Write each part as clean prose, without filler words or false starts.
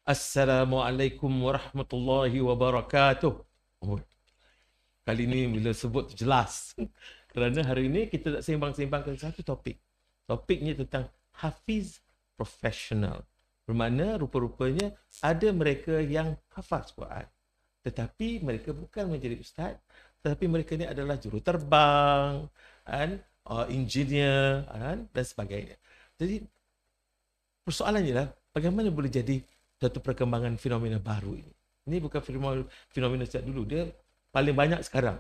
Assalamualaikum warahmatullahi wabarakatuh. Oh, kali ini bila sebut jelas. Kerana hari ini kita nak sembang-sembangkan satu topik. Topiknya tentang hafiz profesional. Bermakna rupa-rupanya ada mereka yang hafaz Quran. Tetapi mereka bukan menjadi ustaz. Tetapi mereka ni adalah juruterbang, engineer dan sebagainya. Jadi persoalannya lah, bagaimana boleh jadi satu perkembangan fenomena baru ini. Ini bukan fenomena sejak dulu, dia paling banyak sekarang,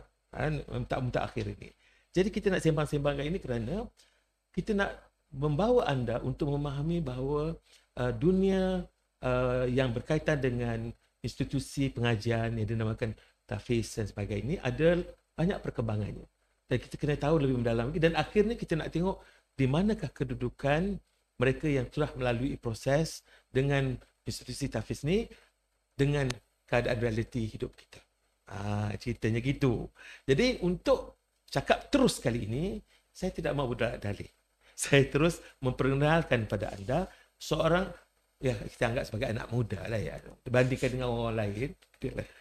mutakhir ini. Jadi kita nak sembang-sembangkan ini kerana kita nak membawa anda untuk memahami bahawa dunia yang berkaitan dengan institusi pengajian yang dinamakan tahfiz dan sebagainya ini ada banyak perkembangannya. Dan kita kena tahu lebih mendalam lagi, dan akhirnya kita nak tengok di manakah kedudukan mereka yang telah melalui proses dengan institusi tahfiz ni dengan keadaan realiti hidup kita. Ceritanya gitu. Jadi untuk cakap terus kali ini, saya tidak mahu berdalih. Saya terus memperkenalkan pada anda seorang, ya kita anggap sebagai anak muda lah ya. Dibandingkan dengan orang lain,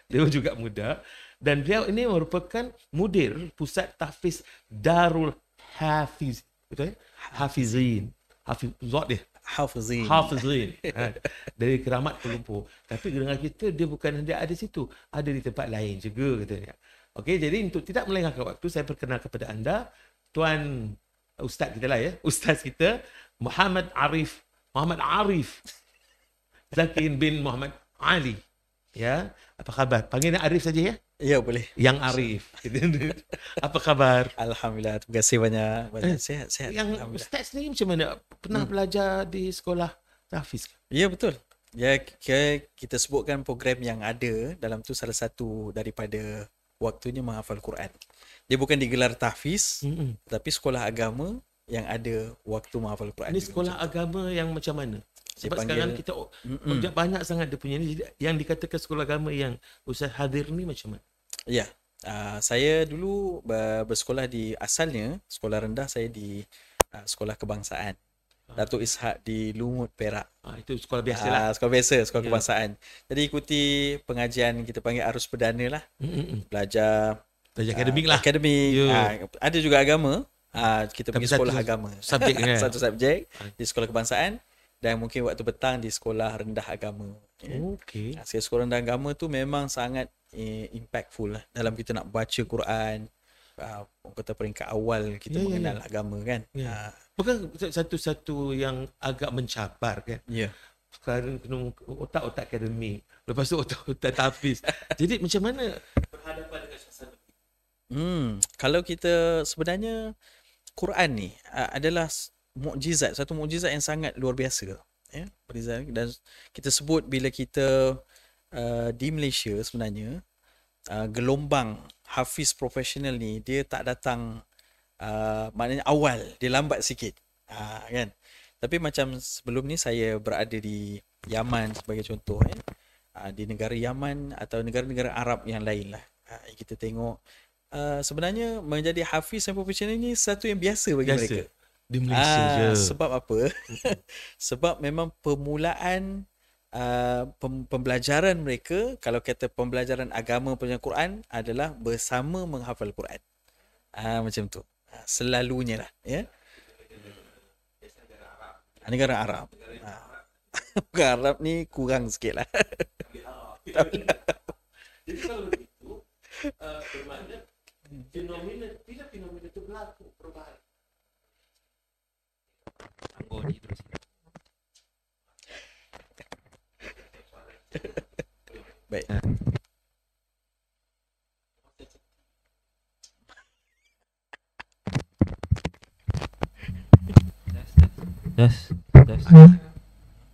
dia juga muda. Dan beliau ini merupakan mudir pusat tahfiz Darul Hafiz. Betul ya? Hafizin. Hafizat dia. Hafizin. Dari Keramat Kuala Lumpur. Tapi dengan kita, dia bukan hendak ada situ. Ada di tempat lain juga katanya. Okey, jadi untuk tidak melengahkan waktu, saya perkenalkan kepada anda Tuan Ustaz kita lah ya. Ustaz kita Muhammad Arif Zakin bin Muhammad Ali. Ya, apa khabar? Panggil Arif saja ya? Ya, boleh. Yang Arif. Apa khabar? Alhamdulillah, terima kasih banyak. Sihat. Yang Ustaz ni macam mana? Pernah belajar di sekolah tahfiz? Ya, betul. Ya, kita sebutkan program yang ada dalam tu salah satu daripada waktunya menghafal Quran. Dia bukan digelar tahfiz, tapi sekolah agama yang ada waktu menghafal Quran. Ini sekolah agama yang macam mana? Sebab sekarang kita banyak sangat dia punya ni, yang dikatakan sekolah agama yang Ustaz hadir ni macam mana? Ya, saya dulu bersekolah di asalnya, sekolah rendah saya di sekolah kebangsaan. Datuk Ishak di Lumut, Perak. Itu sekolah biasa lah. Sekolah biasa, sekolah kebangsaan. Jadi ikuti pengajian kita panggil arus perdana lah. Belajar akademik lah. Akademik. Ada juga agama. Kita pergi sekolah agama. Subjek kan? Satu subjek di sekolah kebangsaan. Dan mungkin waktu petang di sekolah rendah agama. Okey. Sekolah rendah agama tu memang sangat impactful lah dalam kita nak baca Quran. Kata peringkat awal kita mengenal agama kan. Bukan satu-satu yang agak mencabar kan. Sekarang kena otak-otak akademik, lepas tu otak-otak tahfiz. Jadi macam mana berhadapan dengan suasana? Kalau kita sebenarnya Quran ni adalah mukjizat, satu mukjizat yang sangat luar biasa ya. Dan kita sebut bila kita di Malaysia sebenarnya gelombang hafiz profesional ni dia tak datang maknanya awal, dia lambat sikit kan. Tapi macam sebelum ni saya berada di Yaman sebagai contoh ya. Di negara Yaman atau negara-negara Arab yang lain lah, kita tengok sebenarnya menjadi hafiz yang profesional ni satu yang biasa bagi mereka di Malaysia je. Sebab apa? Sebab memang permulaan pembelajaran mereka, kalau kata pembelajaran agama pembelajaran Quran adalah bersama menghafal Quran. Macam tu. Selalunya lah ya. Negara Arab. Bukan Arab ni kurang sikit lah. Jadi kalau begitu bermakna fenomena itu berlaku perubahan. Baik. Yes.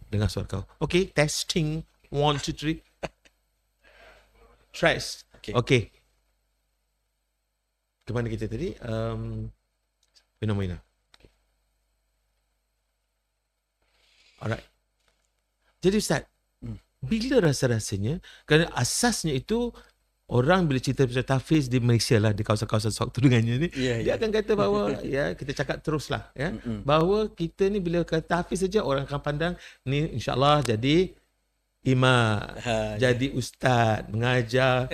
Dengar suara kau. Okay, testing 1 2 3. Tries. Okay. Ke mana kita tadi? Fenomena. Alright. Jadi Ustaz, bila rasa-rasanya, kerana asasnya itu orang bila cerita pasal tahfiz di Malaysia lah, di kawasan-kawasan sewaktu dengannya ni, dia akan kata bahawa ya kita cakap teruslah ya, bahawa kita ni bila kata tahfiz saja orang akan pandang ni insya-Allah jadi imam, Ya. jadi ustaz, mengajar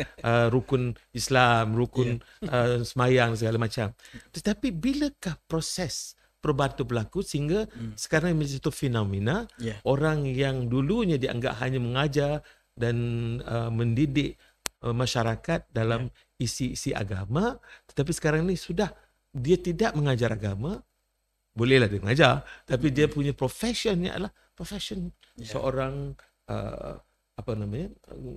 rukun Islam, rukun semayang segala macam. Tetapi bilakah proses perubahan itu berlaku sehingga sekarang menjadi satu fenomena Ya. orang yang dulunya dianggap hanya mengajar dan mendidik masyarakat dalam isi-isi agama, tetapi sekarang ni sudah dia tidak mengajar agama, bolehlah dia mengajar, tapi dia punya professionnya adalah profession seorang apa namanya,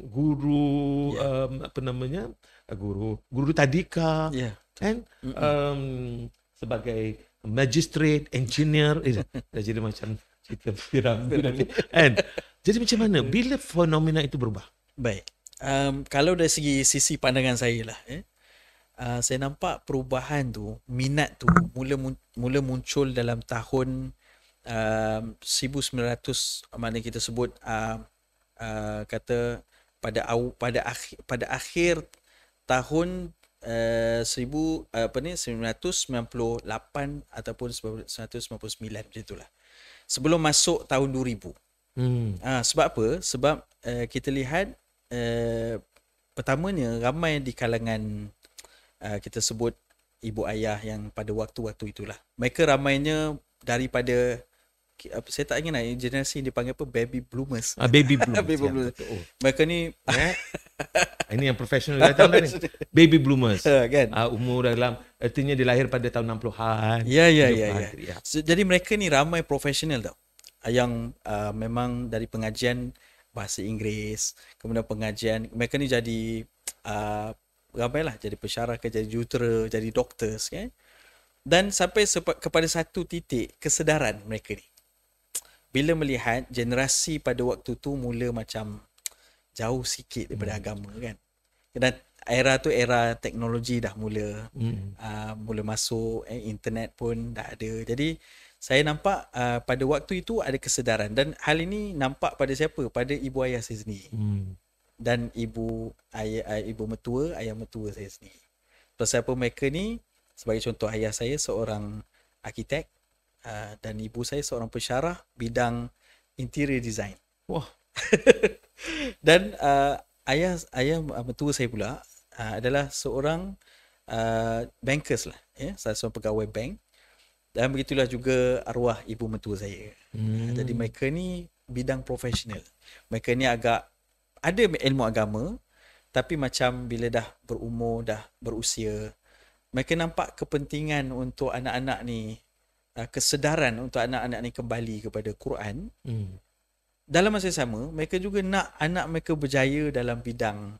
guru, apa namanya, guru tadika, Ya. kan, sebagai magistrate, engineer, dah jadi macam cerita piramid ni, kan. Jadi macam mana bila fenomena itu berubah? Baik. Kalau dari segi sisi pandangan saya lah, saya nampak perubahan tu, minat tu mula muncul dalam tahun 1900, mana kita sebut kata pada akhir tahun 1998 ataupun 1999 macam itulah. Sebelum masuk tahun 2000. Sebab apa? Sebab kita lihat pertamanya ramai di kalangan kita sebut ibu ayah yang pada waktu-waktu itulah. Mereka ramainya daripada saya tak ingat generasi yang dipanggil apa, baby bloomers. Baby bloomers. Baby bloomers. Mereka ni ini yang profesional datang ni. Baby bloomers. Kan? Umur dalam, artinya dia lahir pada tahun 60-an. Ya. Jadi mereka ni ramai profesional tau. Yang memang dari pengajian bahasa Inggeris, kemudian pengajian, mereka ni jadi ramailah jadi pensyarah, jadi jurutera, jadi doktor, kan? Dan sampai kepada satu titik kesedaran mereka ni. Bila melihat generasi pada waktu tu mula macam jauh sikit daripada agama, kan. Dan era tu era teknologi dah mula mula masuk, internet pun dah ada. Jadi saya nampak pada waktu itu ada kesedaran, dan hal ini nampak pada siapa? Pada ibu ayah saya sendiri. Dan ibu mertua, ayah mertua saya sendiri. Pasal apa mereka ni, sebagai contoh, ayah saya seorang arkitek dan ibu saya seorang pensyarah bidang interior design. Wah. Dan ayah mertua saya pula adalah seorang bankers lah, salah seorang pegawai bank. Dan begitulah juga arwah ibu mertua saya. Jadi mereka ni bidang profesional. Mereka ni agak ada ilmu agama, tapi macam bila dah berumur, dah berusia, mereka nampak kepentingan untuk anak-anak ni, kesedaran untuk anak-anak ni kembali kepada Quran. Dalam masa yang sama, mereka juga nak anak mereka berjaya dalam bidang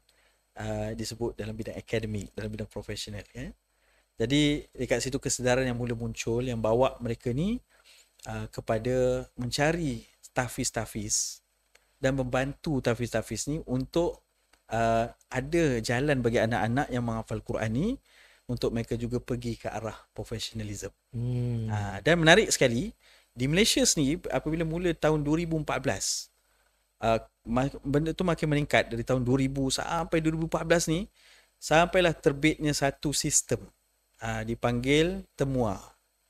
disebut dalam bidang akademik, dalam bidang profesional, kan? Jadi dekat situ kesedaran yang mula muncul yang bawa mereka ni kepada mencari tahfiz-tahfiz dan membantu tahfiz-tahfiz ni untuk ada jalan bagi anak-anak yang menghafal Quran ni untuk mereka juga pergi ke arah profesionalism. Dan menarik sekali, di Malaysia sendiri apabila mula tahun 2014, benda tu makin meningkat dari tahun 2000 sampai 2014 ni, sampailah terbitnya satu sistem dipanggil temua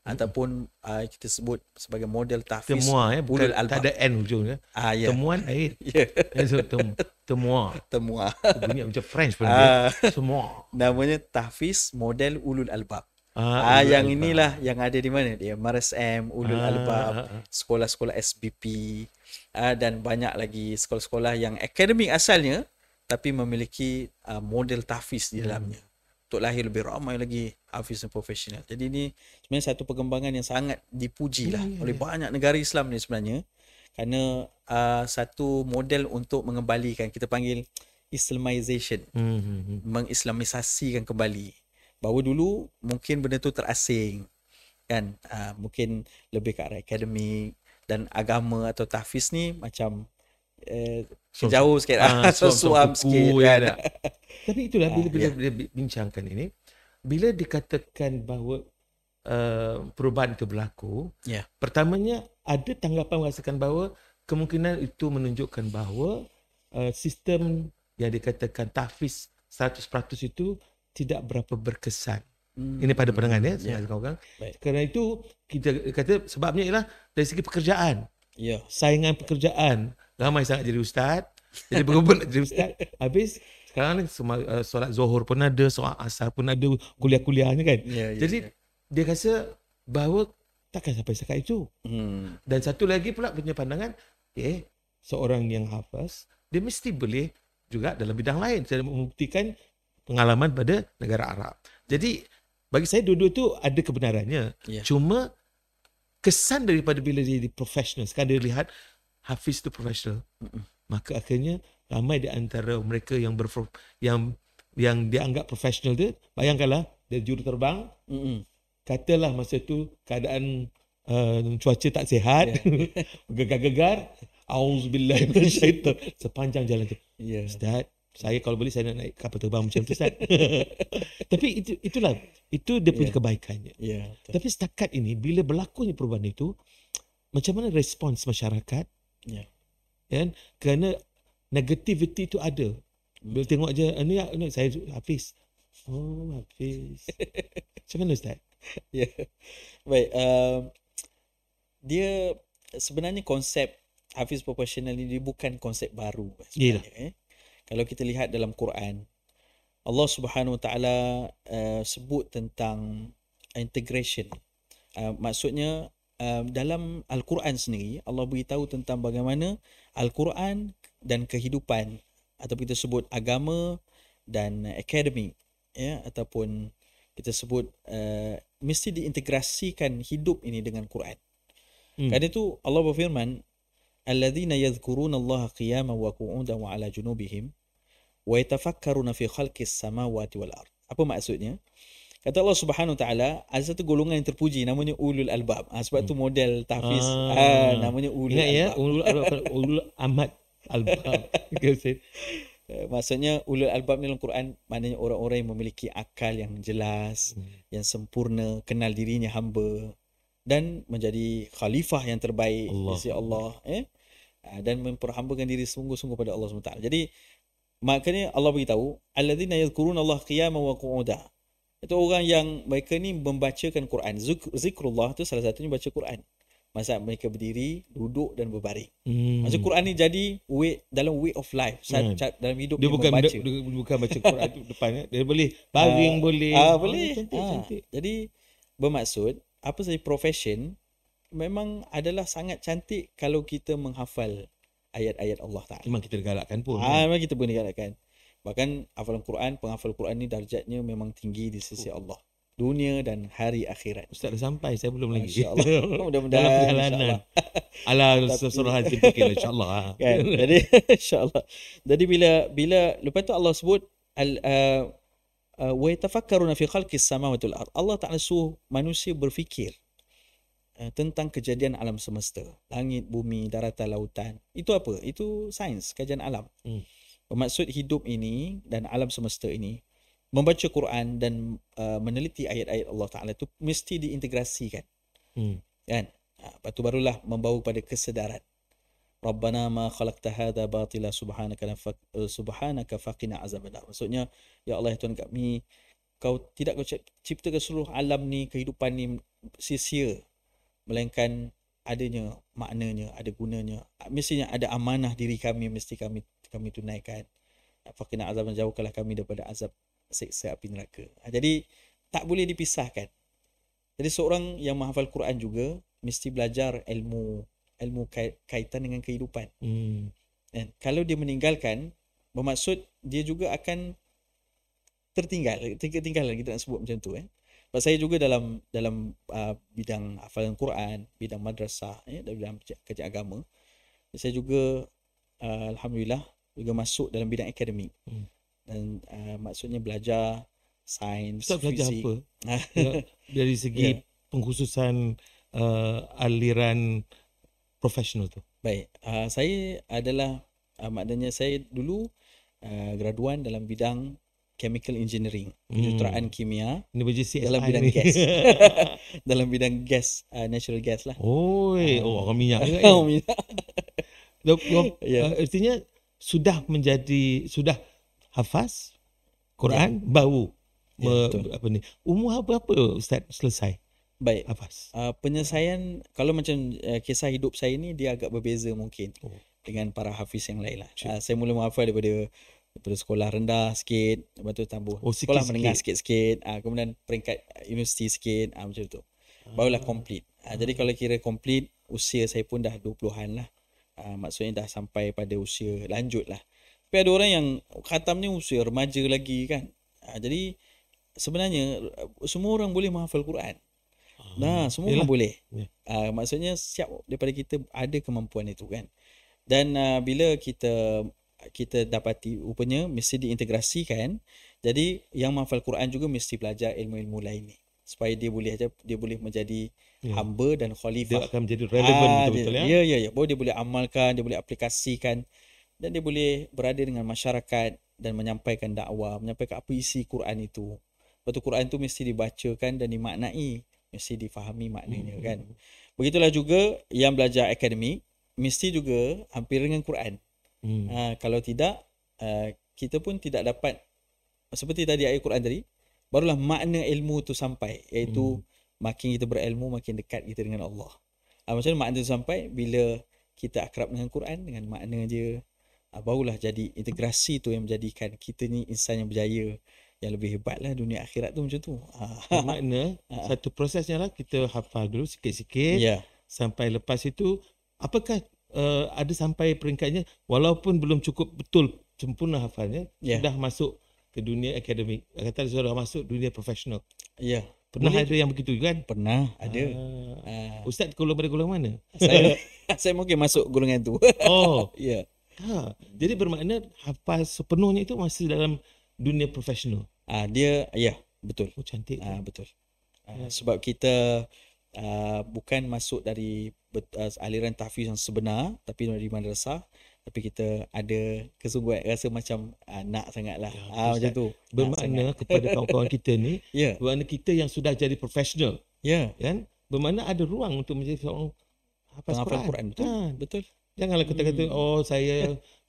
ataupun kita sebut sebagai model tahfiz. Temua, bukan Albab. tak ada N hujung. Ya. Temuan air. Temua. Temua. Bunyi macam French pun dia. Semua. Namanya tahfiz model ulul albab. Ulul Yang albab. inilah yang ada di mana dia, MRSM, ulul albab, sekolah-sekolah SBP, dan banyak lagi sekolah-sekolah yang akademik asalnya tapi memiliki model tahfiz di dalamnya. Untuk lahir lebih ramai lagi hafiz dan profesional. Jadi ini sebenarnya satu perkembangan yang sangat dipuji lah oleh banyak negara Islam ni sebenarnya, kerana satu model untuk mengembalikan, kita panggil Islamization, mengislamisasikan kembali. Bahawa dulu mungkin benda tu terasing, kan, mungkin lebih ke arah akademik, dan agama atau tahfiz ni macam jauh sikit, suam sikit, kan. Tapi itulah bila bincangkan ini, bila dikatakan bahawa perubahan itu berlaku, pertamanya ada tanggapan mengatakan bahawa kemungkinan itu menunjukkan bahawa sistem yang dikatakan tahfiz 100% itu tidak berapa berkesan. Ini pada pandangan kawan-kawan. Kerana itu kita kata sebabnya ialah dari segi pekerjaan. Saingan pekerjaan. Ramai sangat jadi ustaz, Jadi berebut nak jadi ustaz. Habis sekarang ni solat Zuhur pun ada, solat Asar pun ada, kuliah-kuliahnya kan. Jadi dia rasa bahawa takkan sampai setakat itu. Dan satu lagi pula punya pandangan, seorang yang hafaz, dia mesti boleh juga dalam bidang lain. Saya membuktikan pengalaman pada negara Arab. Jadi bagi saya dua-dua tu ada kebenarannya. Cuma kesan daripada bila dia jadi profesional, sekarang dia lihat hafiz tu profesional. Maka akhirnya ramai di antara mereka yang yang dianggap profesional tu, bayangkanlah dia juruterbang. Katalah masa tu keadaan cuaca tak sihat, gegar-gegar, auzubillahi minasyaitan sepanjang jalan tu. Ustaz, saya kalau boleh saya nak naik kapal terbang macam tu, Ustaz. Tapi itu dia punya kebaikannya. Tapi setakat ini bila berlakunya perubahan itu, macam mana respons masyarakat? Kan? Kerana negativity itu ada. Bila tengok je ni saya Hafiz. Oh, Hafiz. Macam mana, Ustaz? Baik, dia sebenarnya konsep Hafiz Professional ini bukan konsep baru sebenarnya. Kalau kita lihat dalam Quran, Allah Subhanahu Wa Taala sebut tentang integration. Maksudnya dalam Al-Quran sendiri, Allah beritahu tentang bagaimana Al-Quran dan kehidupan, atau kita sebut agama dan akademik, ataupun kita sebut mesti diintegrasikan hidup ini dengan Quran. Kerana itu Allah berfirman, alladzina yadhkuruna Allah qiyaman wa qu'udan wa ala junubihim wa yatafakkaruna fi khalqis samawati wal ard. Apa maksudnya? Kata Allah Subhanahu Wa Taala, ada satu golongan yang terpuji namanya ulul albab. Sebab tu model tahfiz namanya ulul albab. Ulul amat albab. Maksudnya ulul albab ni dalam Quran maknanya orang-orang yang memiliki akal yang jelas, yang sempurna, kenal dirinya hamba dan menjadi khalifah yang terbaik di sisi Allah, dan memperhambakan diri sungguh-sungguh pada Allah SWT. Jadi maknanya Allah beritahu, alladzina yadhkuruna Allah qiyaman wa qu'udan. Itu orang yang mereka ni membacakan Quran. Zikrullah tu salah satunya baca Quran. Masa mereka berdiri, duduk dan berbaring. Maksud Quran ni jadi dalam way of life. Dalam hidup dia bukan membaca. Dia bukan baca Quran tu depan. Dia boleh baring, boleh. Boleh. Cantik. Jadi bermaksud apa saja profession memang adalah sangat cantik kalau kita menghafal ayat-ayat Allah Ta'ala. Memang kita galakkan pun. Memang kita pun galakkan. Bahkan hafalan Quran, penghafal Quran ni darjatnya memang tinggi di sisi Allah. Dunia dan hari akhirat. Ustaz dah sampai, saya belum lagi. InsyaAllah. Mudah-mudahan. Dalam perjalanan. Ala surah Al-Jin pakailah insyaAllah. Kan? Jadi insyaAllah. Jadi bila lepas tu Allah sebut wa yatafakkaruna fi khalqis samawati wal ard. Allah Ta'ala suruh manusia berfikir tentang kejadian alam semesta. Langit, bumi, daratan, lautan. Itu apa? Itu sains, kajian alam. Bermaksud hidup ini dan alam semesta ini, membaca Quran dan meneliti ayat-ayat Allah Ta'ala itu mesti diintegrasikan. Kan? Lepas tu barulah membawa kepada kesedaran. Rabbana ma khalaqta hadha batila subhanaka faqina azabannar. Maksudnya, ya Allah Tuhan kami, kau tidak kau ciptakan seluruh alam ni, kehidupan ni sia-sia, melainkan adanya maknanya, ada gunanya. Mestinya ada amanah diri kami, mesti kami tunaikan. Faqina azaban, jauhkanlah kami daripada azab siksa api neraka. Jadi tak boleh dipisahkan. Jadi seorang yang menghafal Quran juga mesti belajar ilmu kaitan dengan kehidupan. Dan kalau dia meninggalkan, bermaksud dia juga akan tertinggal. Kita nak sebut macam tu. Sebab saya juga dalam bidang hafalan Quran, bidang madrasah, dalam kajian agama, saya juga alhamdulillah juga masuk dalam bidang akademik. Dan maksudnya belajar sains, Ustaz belajar fizik. apa? Dari segi pengkhususan aliran profesional tu. Baik, saya adalah maknanya saya dulu graduan dalam bidang chemical engineering, kejuruteraan kimia. Ini berjisi dalam bidang gas. Dalam bidang gas, natural gas lah. Orang minyak juga. Minyak. Artinya sudah hafaz Quran baru umur berapa Ustaz selesai? Baik. Hafaz. Penyelesaian kalau macam kisah hidup saya ni dia agak berbeza mungkin. dengan para hafiz yang lain lah. Saya mula menghafal daripada sekolah rendah sikit, lepas tu tambah sekolah menengah sikit-sikit, kemudian peringkat universiti sikit, macam tu. Barulah complete. Jadi kalau kira complete, usia saya pun dah 20-an lah. Maksudnya dah sampai pada usia lanjut lah. Tapi ada orang yang khatam ni usia remaja lagi kan. Jadi sebenarnya semua orang boleh menghafal Quran. Semua orang boleh. Maksudnya siap daripada kita ada kemampuan itu kan. Dan bila kita dapati rupanya mesti diintegrasikan. Jadi yang menghafal Quran juga mesti belajar ilmu-ilmu lain ni supaya dia boleh menjadi hamba dan khalifah. Dia akan menjadi relevan betul-betul ya. Ya. Baru dia boleh amalkan, dia boleh aplikasikan dan dia boleh berada dengan masyarakat dan menyampaikan dakwah, menyampaikan apa isi Quran itu. Lepas tu Quran tu mesti dibacakan dan dimaknai, mesti difahami maknanya kan. Begitulah juga yang belajar akademik mesti juga hampir dengan Quran. Kalau tidak, kita pun tidak dapat, seperti tadi ayat Quran tadi, barulah makna ilmu tu sampai, iaitu makin kita berilmu, makin dekat kita dengan Allah. Macam mana makna tu sampai? Bila kita akrab dengan Quran, dengan makna dia, barulah jadi integrasi tu yang menjadikan kita ni insan yang berjaya, yang lebih hebat lah dunia akhirat tu macam tu. Makna satu prosesnya lah, kita hafal dulu sikit-sikit, sampai lepas itu, apakah ada sampai peringkatnya walaupun belum cukup betul sempurna hafalnya, sudah masuk ke dunia akademik, kata sudah masuk dunia profesional. Pernah ada yang begitu kan? Pernah ada. Ustaz pada golongan mana? Saya mungkin masuk golongan tu. Jadi bermakna hafal sepenuhnya itu masih dalam dunia profesional. Dia betul. Cantik. Betul. Sebab kita bukan masuk dari aliran tahfiz yang sebenar, tapi dari madrasah, tapi kita ada kesungguhan, rasa macam nak sangatlah. Macam tu. Bermakna kepada kawan-kawan kita ni, bermakna kita yang sudah jadi profesional, kan? Bermakna ada ruang untuk menjadi seorang penghafal Quran. Betul. Janganlah kata-kata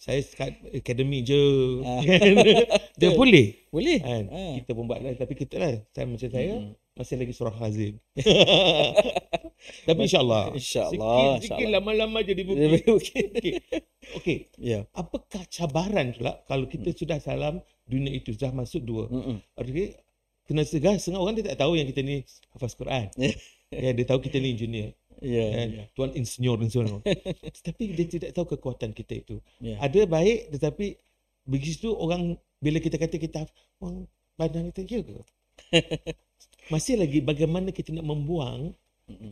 saya kat akademi je. Kan? Dia boleh. Kan? Kita pun buat lah, tapi kita lah, macam saya masih lagi surah Hazim. Tapi insyaAllah sikit lama-lama jadi bukit. Okey. Apakah cabaran pula kalau kita sudah dalam dunia itu, sudah masuk dua? Okey. Kena setengah orang dia tak tahu yang kita ni hafaz Quran. Dia tahu kita ni engineer. Tuan insinyur dan sebagainya. Tapi dia tidak tahu kekuatan kita itu. Ada baik, tetapi begitu orang bila kita kata kita orang pandang kita ke? Masih lagi bagaimana kita nak membuang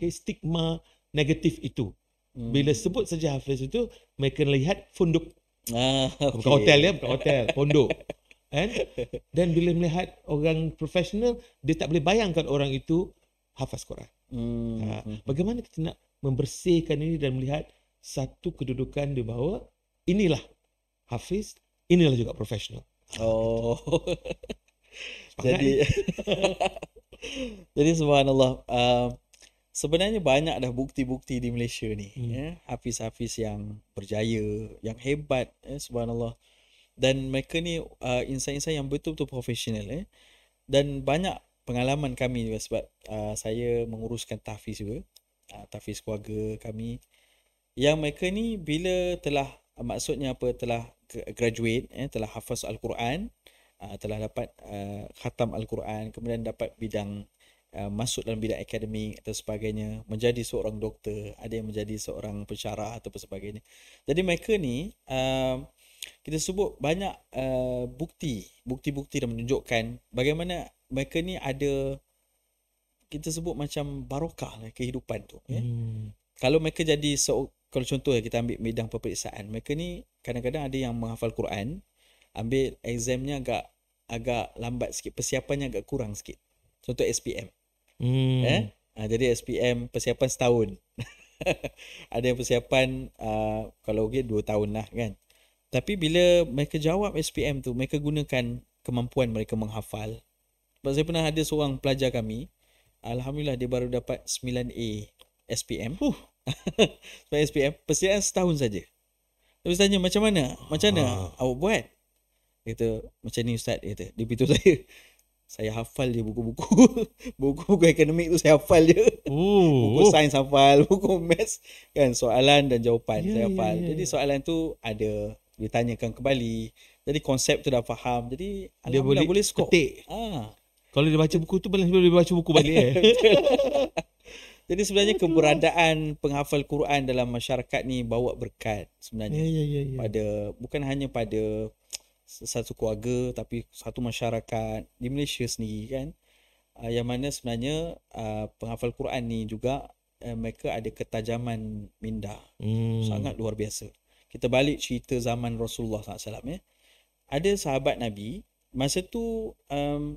stigma negatif itu. Bila sebut saja hafiz itu, mereka lihat funduk. Bukan hotel ya, bukan hotel, pondok. Kan? Dan bila melihat orang profesional, dia tak boleh bayangkan orang itu hafaz Quran. Bagaimana kita nak membersihkan ini dan melihat satu kedudukan di bawah inilah hafiz, inilah juga profesional. Jadi subhanallah, sebenarnya banyak dah bukti-bukti di Malaysia ni, hafiz-hafiz yang berjaya, yang hebat, subhanallah. Dan mereka ni insan-insan yang betul-betul profesional, dan banyak pengalaman kami juga sebab saya menguruskan tahfiz juga, tahfiz keluarga kami, yang mereka ni bila telah telah graduate, telah hafaz Al-Quran, telah dapat khatam Al-Quran, kemudian dapat bidang masuk dalam bidang akademik atau sebagainya, menjadi seorang doktor, ada yang menjadi seorang pensyarah atau sebagainya. Jadi mereka ni kita sebut banyak bukti-bukti dan menunjukkan bagaimana mereka ni ada, kita sebut macam barokah lah kehidupan tu. Kalau mereka jadi kalau contoh kita ambil bidang peperiksaan, mereka ni kadang-kadang ada yang menghafal Quran, ambil examnya agak lambat sikit, persiapannya agak kurang sikit. Contoh SPM. Jadi SPM persiapan setahun. Ada yang persiapan kalau 2 tahun lah kan. Tapi bila mereka jawab SPM tu, mereka gunakan kemampuan mereka menghafal. Sebab saya pernah ada seorang pelajar kami, alhamdulillah dia baru dapat 9A SPM. Sebab SPM persiapan setahun saja. Tapi saya tanya macam mana awak buat? Dia kata macam ni ustaz, dia kata. Dia beritahu saya Saya hafal je buku-buku. Buku-buku akademik tu saya hafal je. Buku Oh. sains hafal, buku maths kan, soalan dan jawapan Ya, saya ya, hafal. ya, Jadi ya. soalan tu ada ditanyakan kembali. Jadi konsep tu dah faham. Jadi Dia alhamdulillah boleh boleh skor. petik. Kalau dia baca buku tu boleh baca buku balik Jadi sebenarnya Aduh. keberadaan penghafal Quran dalam masyarakat ni bawa berkat Ya, sebenarnya. ya, ya, ya. Pada bukan hanya pada satu keluarga tapi satu masyarakat di Malaysia sendiri kan. Yang mana sebenarnya penghafal Quran ni juga mereka ada ketajaman minda sangat luar biasa. Kita balik cerita zaman Rasulullah SAW ya. Ada sahabat Nabi masa tu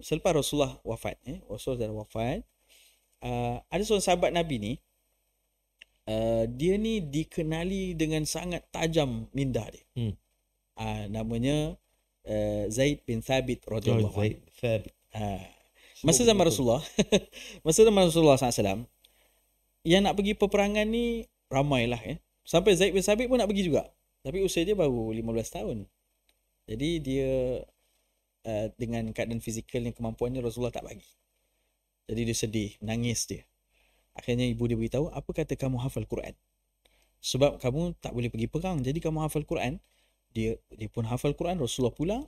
selepas Rasulullah wafat Rasulullah dah wafat, ada seorang sahabat Nabi ni dia ni dikenali dengan sangat tajam minda dia. Namanya Zaid bin Thabit radhiyallahu anhu. Masa zaman Rasulullah masa zaman Rasulullah SAW yang nak pergi peperangan ni ramailah ya. Sampai Zaid bin Thabit pun nak pergi juga. Tapi usia dia baru 15 tahun. Jadi dia dengan keadaan fizikal dan kemampuannya Rasulullah tak bagi. Jadi dia sedih, menangis dia. Akhirnya ibu dia beritahu, apa kata kamu hafal Quran? Sebab kamu tak boleh pergi perang, jadi kamu hafal Quran. Dia pun hafal Quran, Rasulullah pulang.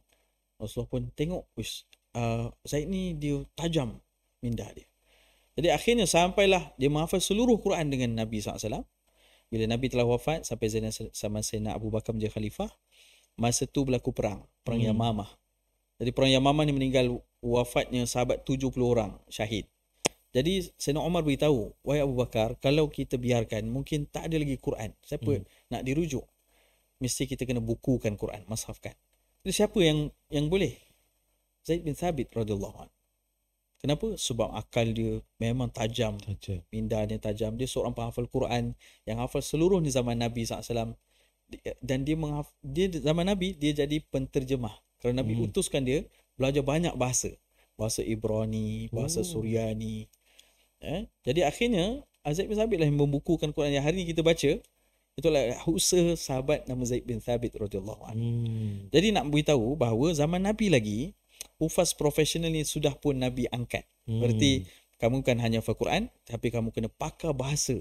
Rasulullah pun tengok, Zaid ni dia tajam minda dia. Jadi akhirnya sampailah dia menghafal seluruh Quran dengan Nabi SAW. Bila Nabi telah wafat, sampai sama Sayyidina Abu Bakar menjadi khalifah, masa tu berlaku perang Yamamah. Jadi perang Yamamah ni meninggal wafatnya sahabat 70 orang syahid. Jadi Sayyidina Umar beritahu, wahai Abu Bakar, kalau kita biarkan mungkin tak ada lagi Quran. Siapa nak dirujuk? Mesti kita kena bukukan Quran, mashafkan. Jadi siapa yang boleh? Zaid bin Thabit radhiyallahu anhu. Kenapa? Sebab akal dia memang tajam. Minda dia tajam. Dia seorang penghafal Quran yang hafal seluruh di zaman Nabi SAW. Dan dia zaman Nabi, dia jadi penterjemah. Kerana Nabi utuskan dia belajar banyak bahasa. Bahasa Ibrani, bahasa Suryani. Jadi akhirnya, Zaid bin Thabit lah yang membukukan Quran yang hari ni kita baca. Itulah usaha sahabat nama Zaid bin Thabit radhiyallahu anhu. Jadi nak beritahu bahawa zaman Nabi lagi, hufaz profesional ni sudah pun Nabi angkat. Berarti kamu bukan hanya hafal Quran, tapi kamu kena pakar bahasa.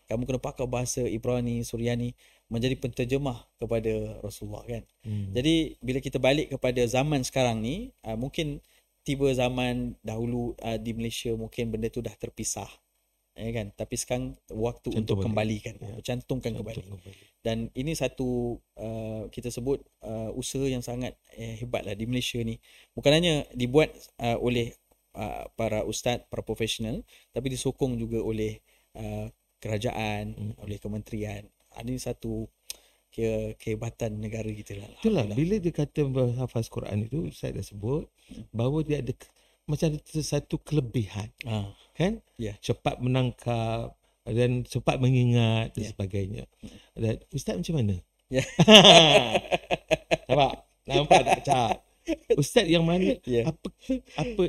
Kamu kena pakar bahasa Ibrani, Suryani, menjadi penterjemah kepada Rasulullah kan. Jadi bila kita balik kepada zaman sekarang ni, mungkin tiba zaman dahulu di Malaysia mungkin benda tu dah terpisah. Kan, tapi sekarang waktu untuk kembalikan, cantumkan kembali. Dan ini satu kita sebut usaha yang sangat hebatlah di Malaysia ni. Bukan hanya dibuat oleh para ustaz, para profesional, tapi disokong juga oleh kerajaan, oleh kementerian. Ini satu kehebatan negara kita lah. Itulah bila dia kata hafaz Quran itu, saya dah sebut bahawa dia ada macam ada satu kelebihan. Kan? Cepat menangkap dan cepat mengingat dan sebagainya. Dan Ustaz macam mana? Nampak tak Cap? Ustaz yang mana? Apa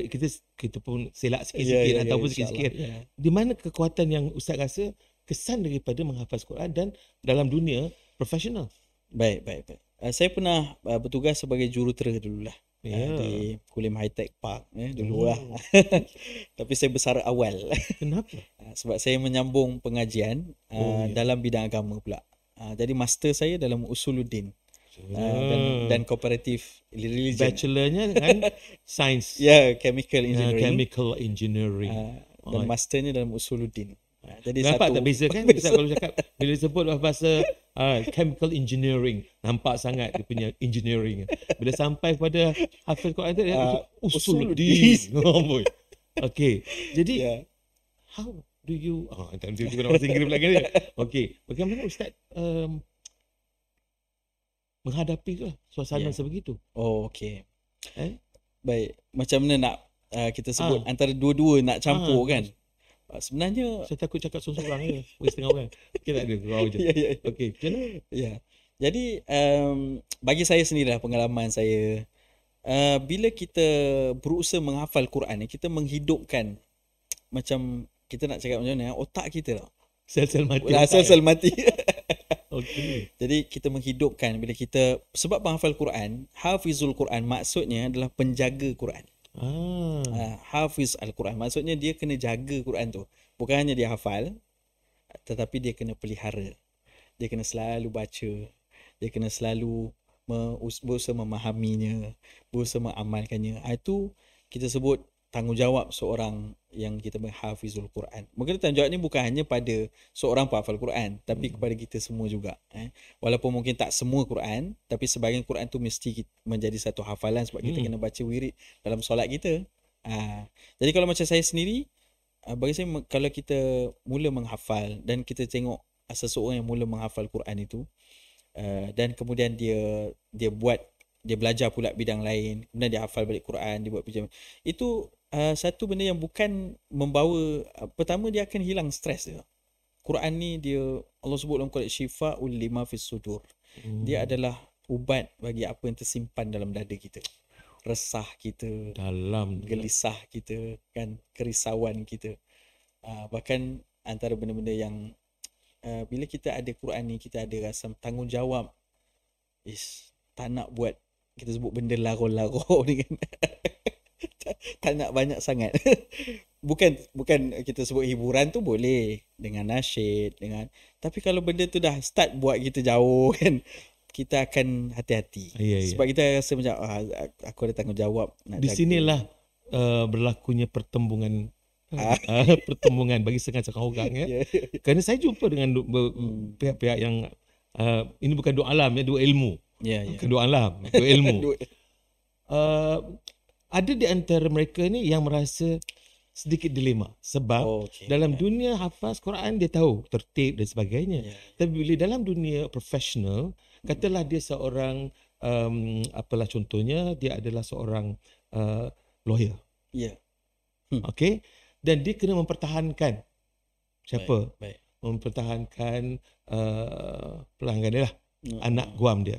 kita pun selak sikit-sikit ataupun sikit-sikit. Di mana kekuatan yang Ustaz rasa kesan daripada menghafaz Quran dan dalam dunia profesional? Baik. Saya pernah bertugas sebagai jurutera dululah. Di Kulim High Tech Park dulu lah. Tapi saya bersara awal. Kenapa? Sebab saya menyambung pengajian dalam bidang agama pula. Jadi master saya dalam Usuluddin dan Comparative Religion. Bachelornya kan Science. Chemical Engineering. Dan masternya dalam Usuluddin. Jadi nampak tak beza kan? Ustaz kalau cakap bila sebut bahasa chemical engineering, nampak sangat dia punya engineering. Bila sampai pada hafal Quran tu Usuluddin. Okey. Jadi how do you tak guna bahasa Inggeris pula kan? Okey, bagaimana Ustaz menghadapi tu suasana sebegitu? Okey. Baik, macam mana nak kita sebut antara dua-dua nak campur kan? Sebenarnya saya takut cakap seorang-seorang je. Boleh setengah orang. Okey tak ada, kau je. Okey, macam mana? Jadi bagi saya sendirilah pengalaman saya, bila kita berusaha menghafal Quran ni, kita menghidupkan, macam kita nak cakap macam mana, otak kita lah. Sel-sel mati. Sel-sel mati. Okey. Jadi kita menghidupkan bila kita, sebab menghafal Quran, hafizul Quran maksudnya adalah penjaga Quran. Hafiz Al-Quran. Maksudnya dia kena jaga Quran tu. Bukan hanya dia hafal, tetapi dia kena pelihara. Dia kena selalu baca. Dia kena selalu berusaha memahaminya, berusaha mengamalkannya. Itu kita sebut tanggungjawab seorang yang kita menghafizul Quran. Mungkin tanggungjawab ni bukan hanya pada seorang penghafal Quran, tapi kepada kita semua juga. Walaupun mungkin tak semua Quran, tapi sebahagian Quran tu mesti menjadi satu hafalan sebab kita kena baca wirid dalam solat kita. Jadi kalau macam saya sendiri, bagi saya kalau kita mula menghafal dan kita tengok seseorang yang mula menghafal Quran itu, dan kemudian dia belajar pula bidang lain, kemudian dia hafal balik Quran, dia buat macam itu, satu benda yang bukan membawa, pertama dia akan hilang stres dia. Quran ni dia, Allah sebut dalam Quran, syifa'ul lima fis sudur. Dia adalah ubat bagi apa yang tersimpan dalam dada kita, resah kita, dalam gelisah kita, kan, kerisauan kita. Bahkan antara benda-benda yang bila kita ada Quran ni, kita ada rasa tanggungjawab. Tak nak buat, kita sebut benda laro-laro ni kan. Tak nak banyak sangat. bukan kita sebut hiburan tu boleh dengan nasyid, tapi kalau benda tu dah start buat kita jauh kan, kita akan hati-hati. Sebab kita rasa macam aku ada tanggungjawab nak di jaga. sinilah berlakunya pertembungan bagi setengah-setengah orang ya. Kerana saya jumpa dengan pihak-pihak yang ini bukan dua alam ya, dua ilmu. Bukan dua alam, dua ilmu. Ada di antara mereka ni yang merasa sedikit dilema sebab dalam dunia hafaz Quran dia tahu tertib dan sebagainya. Tapi bila dalam dunia profesional, katalah dia seorang apalah contohnya, dia adalah seorang lawyer. Okey, dan dia kena mempertahankan siapa? Mempertahankan pelanggan dia lah, anak guam dia.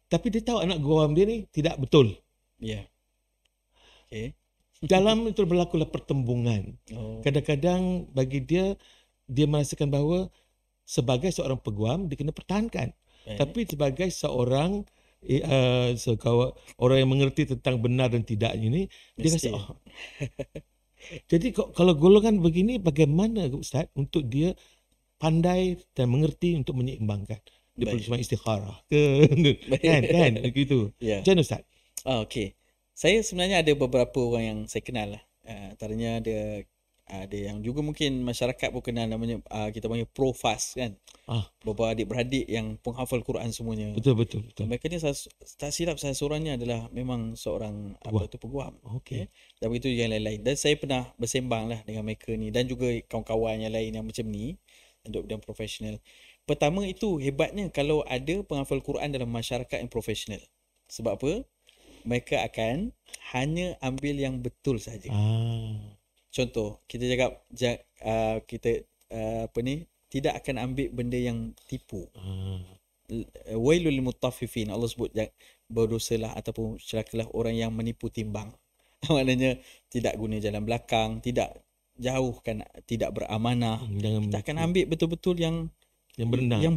Tapi dia tahu anak guam dia ni tidak betul. Dalam itu berlakulah pertembungan. Kadang-kadang bagi dia merasakan bahawa sebagai seorang peguam dia kena pertahankan. Tapi sebagai seorang orang yang mengerti tentang benar dan tidaknya ni, dia rasa jadi kalau golongan begini, bagaimana Ustaz untuk dia pandai dan mengerti untuk menyeimbangkan? Dia perlu cuma istikharah kan begitu. Macam mana Ustaz? Okey. Saya sebenarnya ada beberapa orang yang saya kenal lah. Antaranya ada yang juga mungkin masyarakat pun kenal, namanya kita panggil Profas kan. Beberapa adik-beradik yang penghafal Quran semuanya. Betul. Mereka ni tak silap salah seorangnya adalah memang seorang peguam. Dan begitu yang lain-lain. Dan saya pernah bersembang lah dengan mereka ni dan juga kawan-kawan yang lain yang macam ni untuk bidang profesional. Pertama, itu hebatnya kalau ada penghafal Quran dalam masyarakat yang profesional. Sebab apa? Mereka akan hanya ambil yang betul saja. Contoh, kita cakap kita tidak akan ambil benda yang tipu. Wailul lil mutaffifin. Allah sebut berdosalah ataupun celakalah orang yang menipu timbang. Maknanya tidak guna jalan belakang, tidak jauhkan, tidak beramanah. Kita akan ambil betul-betul yang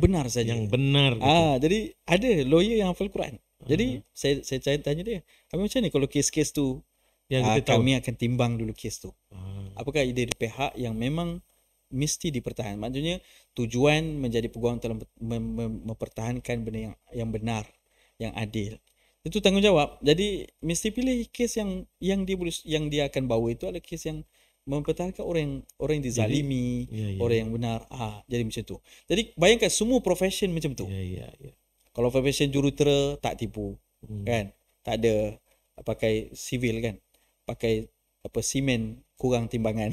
benar saja. Yang benar. Jadi ada lawyer yang hafal Quran. Jadi saya tanya dia, macam ni kalau kes-kes tu yang kami akan timbang dulu kes tu. Apakah ide di pihak yang memang mesti dipertahankan? Maksudnya tujuan menjadi peguam dalam mempertahankan benda yang benar, yang adil. Itu tanggungjawab. Jadi mesti pilih kes yang dia akan bawa itu adalah kes yang mempertahankan orang yang dizalimi, orang yang benar. Jadi macam tu. Jadi bayangkan semua profession macam tu. Kalau profession jurutera tak tipu, kan? Tak ada pakai civil kan? Pakai simen kurang timbangan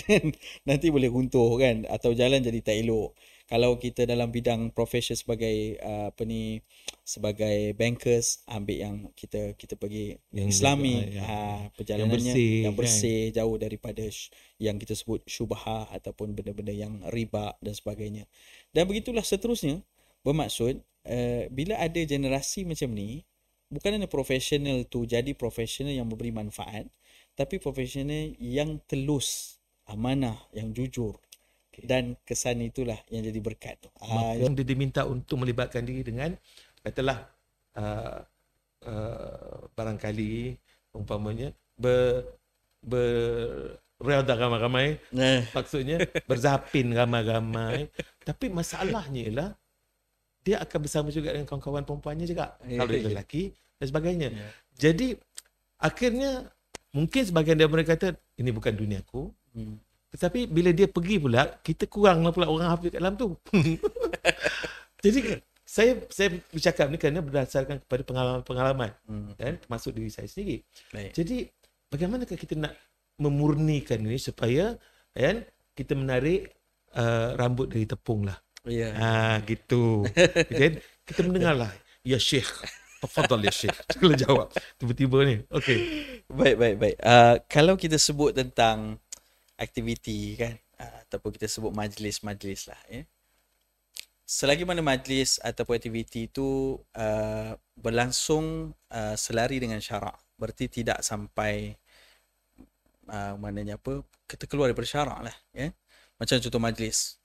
nanti boleh runtuh kan, atau jalan jadi tak elok. Kalau kita dalam bidang profession sebagai sebagai bankers, ambil yang kita pergi yang Islami, perjalanannya yang bersih kan? Jauh daripada yang kita sebut syubhah ataupun benda-benda yang riba dan sebagainya. Dan begitulah seterusnya. Bermaksud bila ada generasi macam ni, bukan hanya profesional tu jadi profesional yang memberi manfaat, tapi profesional yang telus, amanah, yang jujur. Dan kesan itulah yang jadi berkat. Maka dia diminta untuk melibatkan diri dengan, katalah barangkali umpamanya berriadah ramai-ramai, Nah, maksudnya berzapin ramai-ramai. Tapi masalahnya ialah dia akan bersama juga dengan kawan-kawan perempuannya juga. Kalau dia lelaki dan sebagainya. Ya. Jadi akhirnya mungkin sebahagian dari mereka kata ini bukan dunia aku. Tetapi bila dia pergi pula, kita kuranglah pula orang hafid kat dalam tu. Jadi saya bercakap ni kerana berdasarkan kepada pengalaman-pengalaman dan termasuk diri saya sendiri. Baik. Jadi bagaimanakah kita nak memurnikan ini supaya kan kita menarik rambut dari tepung lah. Ya. Gitu. Then kita mendengarlah, ya Syekh, tafadhal ya Syekh. Kalau jawab tiba-tiba ni. Okey. Baik. Kalau kita sebut tentang aktiviti kan, ataupun kita sebut majlis-majlis lah ya. Selagi mana majlis ataupun aktiviti itu berlangsung selari dengan syarak, berarti tidak sampai maknanya apa, kita keluar daripada syarak lah ya. Macam contoh majlis,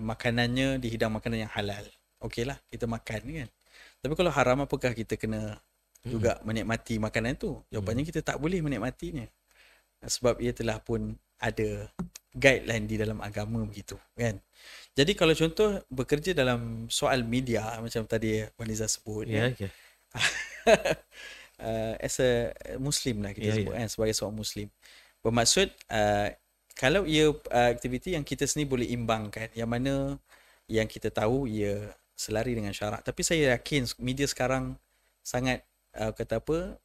makanannya dihidang makanan yang halal, okey lah kita makan kan. Tapi kalau haram, apakah kita kena juga menikmati makanan tu? Jawapannya kita tak boleh menikmatinya, sebab ia telah pun ada guideline di dalam agama begitu kan. Jadi kalau contoh bekerja dalam soal media macam tadi Waniza sebut Ya, kan? ya. As a Muslim lah kita Ya, sebut kan, sebagai seorang Muslim, bermaksud kalau ia aktiviti yang kita sendiri boleh imbangkan, yang mana yang kita tahu ia selari dengan syarak. Tapi saya yakin media sekarang sangat kata apa,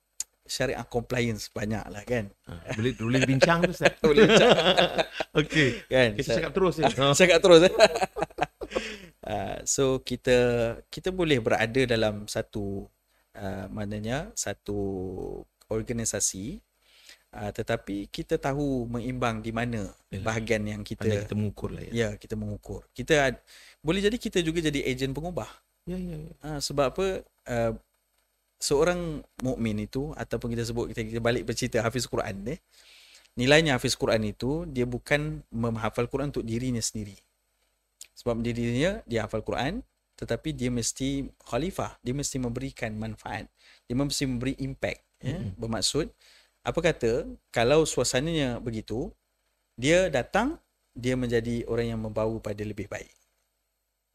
syariah compliance banyak lah kan. Boleh bincang tu Ustaz. Boleh bincang. Okey. Kan, Kita cakap terus je. cakap terus. So kita boleh berada dalam satu maknanya satu organisasi, tetapi kita tahu mengimbang di mana bahagian yang Pandai kita mengukur lah ya. ya kita mengukur. Kita boleh jadi kita juga jadi ejen pengubah. Ya. Sebab apa, seorang mukmin itu, ataupun kita sebut, kita balik bercerita Hafiz Quran ni, nilainya Hafiz Quran itu dia bukan menghafal Quran untuk dirinya sendiri. Sebab dirinya dia hafal Quran, tetapi dia mesti khalifah, dia mesti memberikan manfaat, dia mesti memberi impact ya. Bermaksud apa kata, kalau suasananya begitu, dia datang, dia menjadi orang yang membawa pada lebih baik.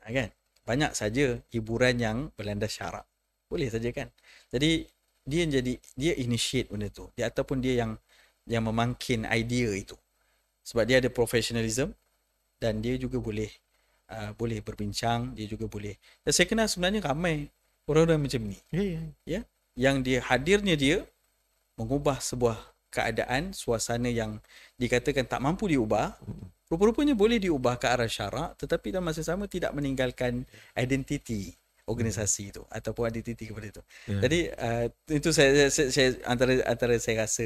Kan? Banyak saja hiburan yang berlandas syarak. Boleh saja kan. Jadi dia initiate benda tu. Dia ataupun dia yang memangkin idea itu. Sebab dia ada professionalism dan dia juga boleh berbincang, dia juga boleh. Dan saya kenal sebenarnya ramai orang-orang macam ni. Ya. Yang dia hadirnya dia mengubah sebuah keadaan, suasana yang dikatakan tak mampu diubah, rupa-rupanya boleh diubah ke arah syarak, tetapi dalam masa sama tidak meninggalkan identiti organisasi itu ataupun identiti kepada itu. Jadi itu saya antara saya rasa